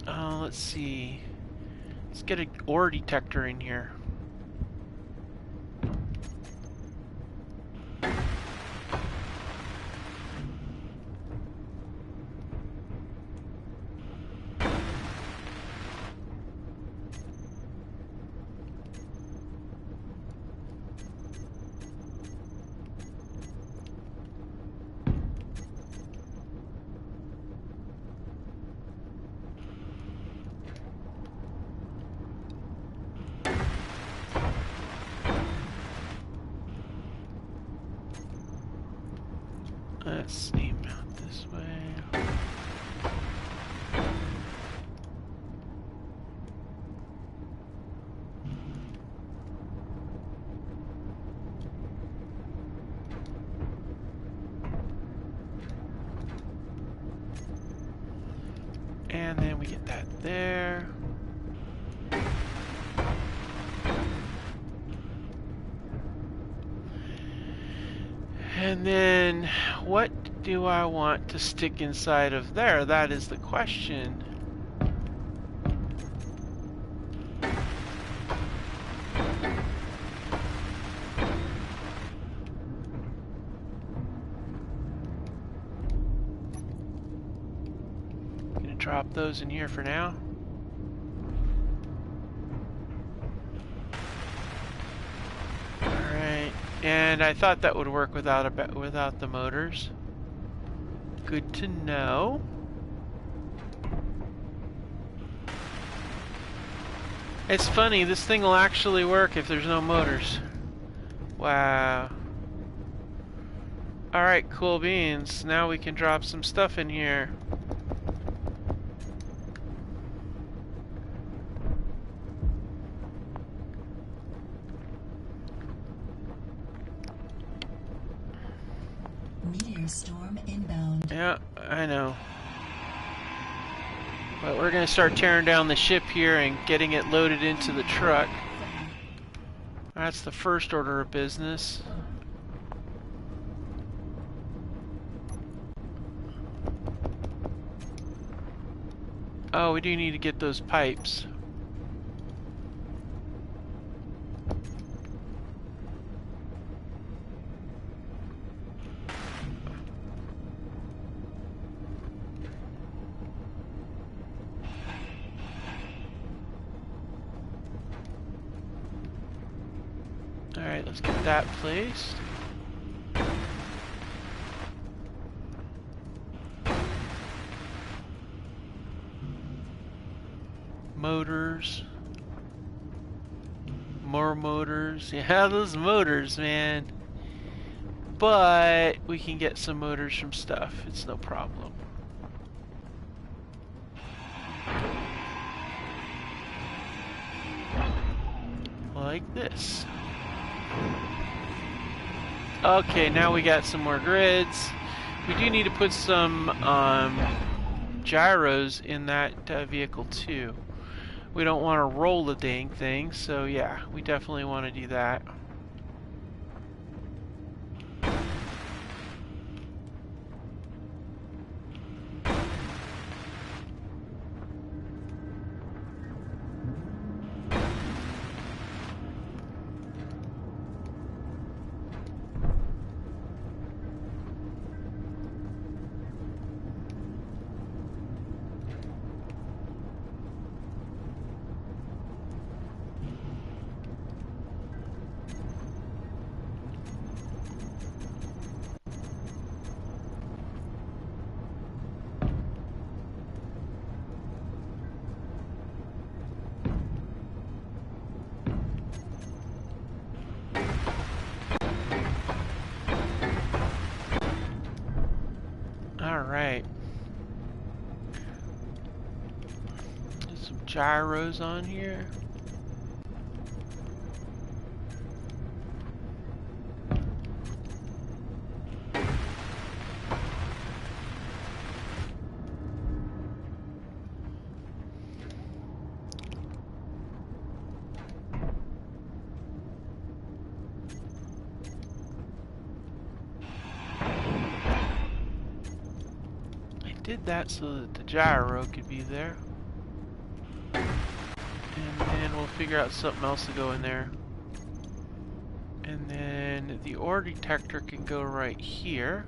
let's see. Let's get an ore detector in here. Let's see, mount this way. And then we get that there. And then, what do I want to stick inside of there? That is the question. Gonna drop those in here for now. And I thought that would work without the motors. Good to know. It's funny, this thing will actually work if there's no motors. Wow. Alright, cool beans. Now we can drop some stuff in here. Storm inbound. Yeah, I know. But we're going to start tearing down the ship here and getting it loaded into the truck. That's the first order of business. Oh, we do need to get those pipes. Alright, let's get that placed. Motors. More motors. Yeah, those motors, man. But we can get some motors from stuff. It's no problem. Like this. Okay, now we got some more grids. We do need to put some gyros in that vehicle too. We don't want to roll the dang thing, so yeah, we definitely want to do that. right. There's some gyros on here. Did that so that the gyro could be there. And then we'll figure out something else to go in there. And then the ore detector can go right here.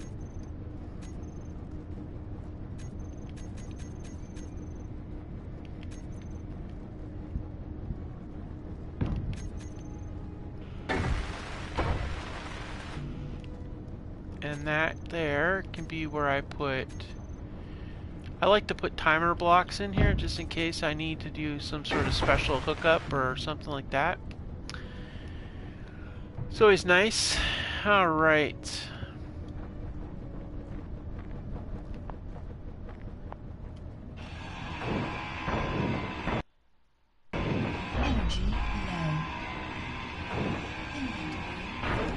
And that there can be where I put... I like to put timer blocks in here just in case I need to do some sort of special hookup or something like that. It's always nice. Alright. Energy low. Inventory.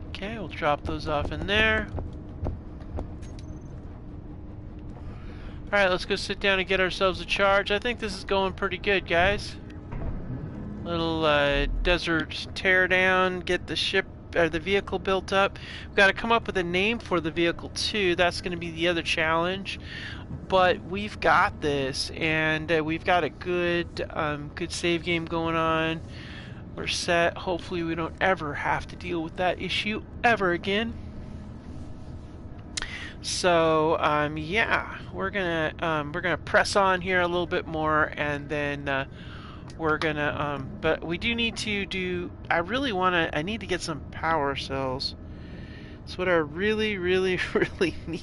Okay, we'll drop those off in there. Alright, let's go sit down and get ourselves a charge. I think this is going pretty good, guys. Little desert teardown, get the ship or the vehicle built up. We've got to come up with a name for the vehicle too. That's going to be the other challenge. But we've got this, and we've got a good save game going on. We're set. Hopefully we don't ever have to deal with that issue ever again. So yeah, we're gonna press on here a little bit more, and then we're gonna but we do need to do. I need to get some power cells. That's what I really really need.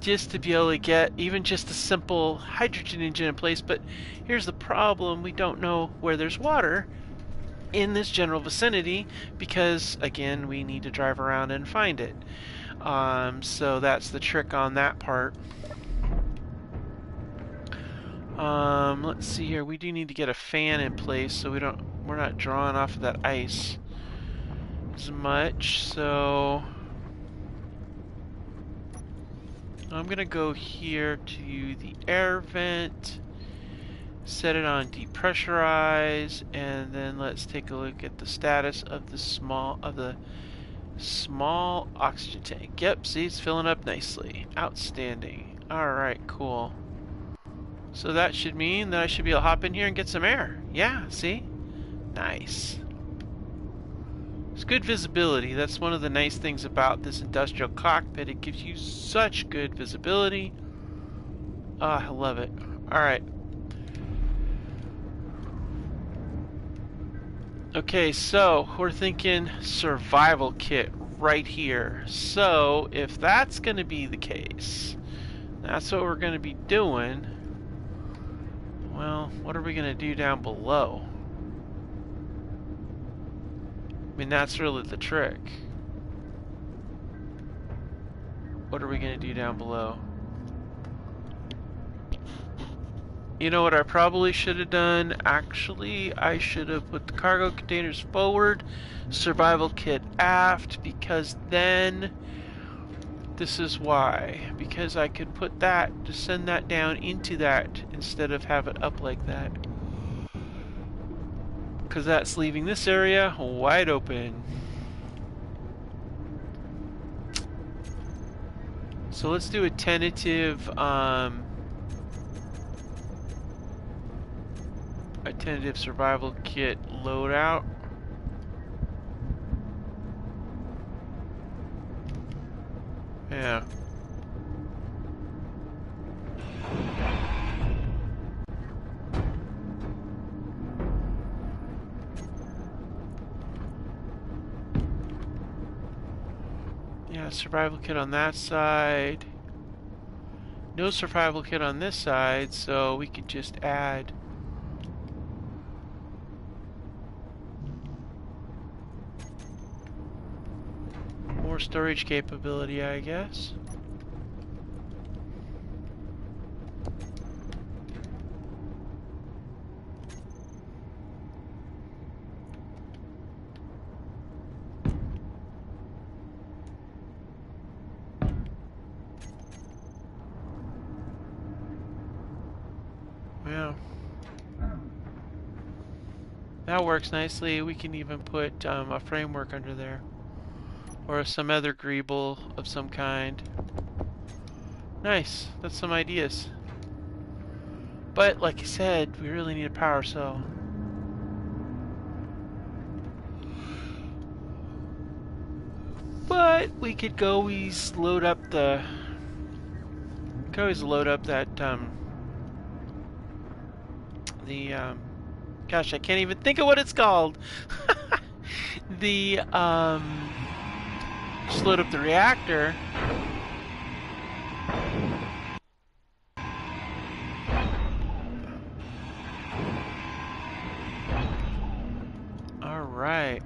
Just to be able to get even just a simple hydrogen engine in place. But here's the problem: we don't know where there's water in this general vicinity because, again, we need to drive around and find it. So that's the trick on that part. Let's see here. We do need to get a fan in place so we're not drawing off of that ice as much. So I'm gonna go here to the air vent, set it on depressurize, and then let's take a look at the status of the small oxygen tank. Yep, see, it's filling up nicely. Outstanding. Alright, cool. So that should mean that I should be able to hop in here and get some air. Yeah, see? Nice. It's good visibility. That's one of the nice things about this industrial cockpit. It gives you such good visibility. Ah, I love it. Alright. Okay, so we're thinking survival kit right here. So if that's going to be the case, that's what we're going to be doing. Well, what are we going to do down below? I mean, that's really the trick. What are we going to do down below? You know what I probably should have done? Actually, I should have put the cargo containers forward, survival kit aft, because then this is why. Because I could put that, to send that down into that instead of have it up like that. Because that's leaving this area wide open. So let's do a tentative survival kit loadout. Yeah. Yeah, survival kit on that side. No survival kit on this side, so we could just add more storage capability, I guess. Yeah. That works nicely. We can even put a framework under there. Or some other greeble of some kind. Nice. That's some ideas. But, like I said, we really need a power cell. But we could always load up the... Could always load up that, gosh, I can't even think of what it's called. Just load up the reactor. All right.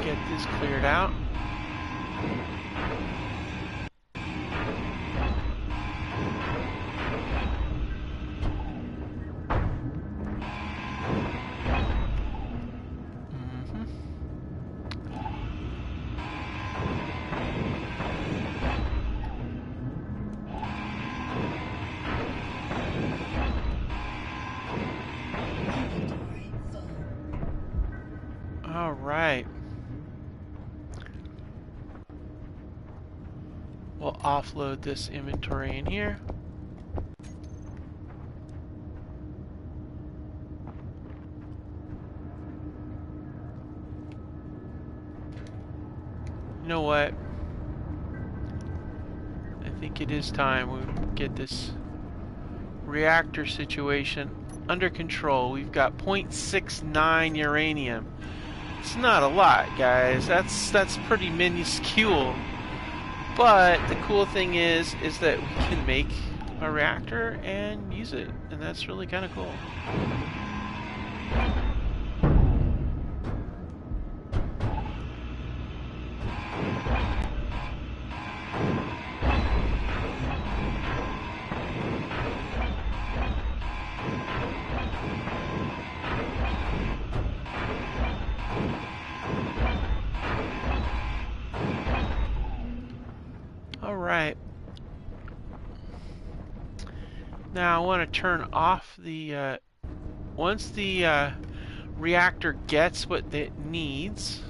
Get this cleared out. All right. We'll offload this inventory in here. You know what? I think it is time we get this reactor situation under control. We've got 0.69 uranium. It's not a lot, guys. That's pretty minuscule. But the cool thing is that we can make a reactor and use it, and that's really kind of cool. Alright. Now I want to turn off the, once the reactor gets what it needs,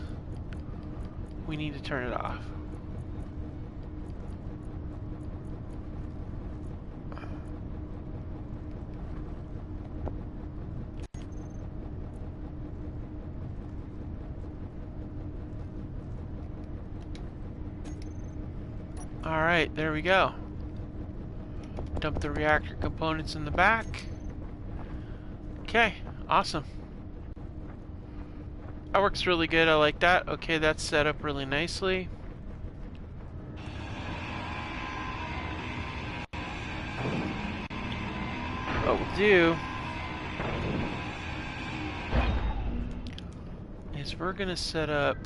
we need to turn it off. Alright, there we go. Dump the reactor components in the back. Okay, awesome. That works really good, I like that. Okay, that's set up really nicely. What we'll do is we're gonna set up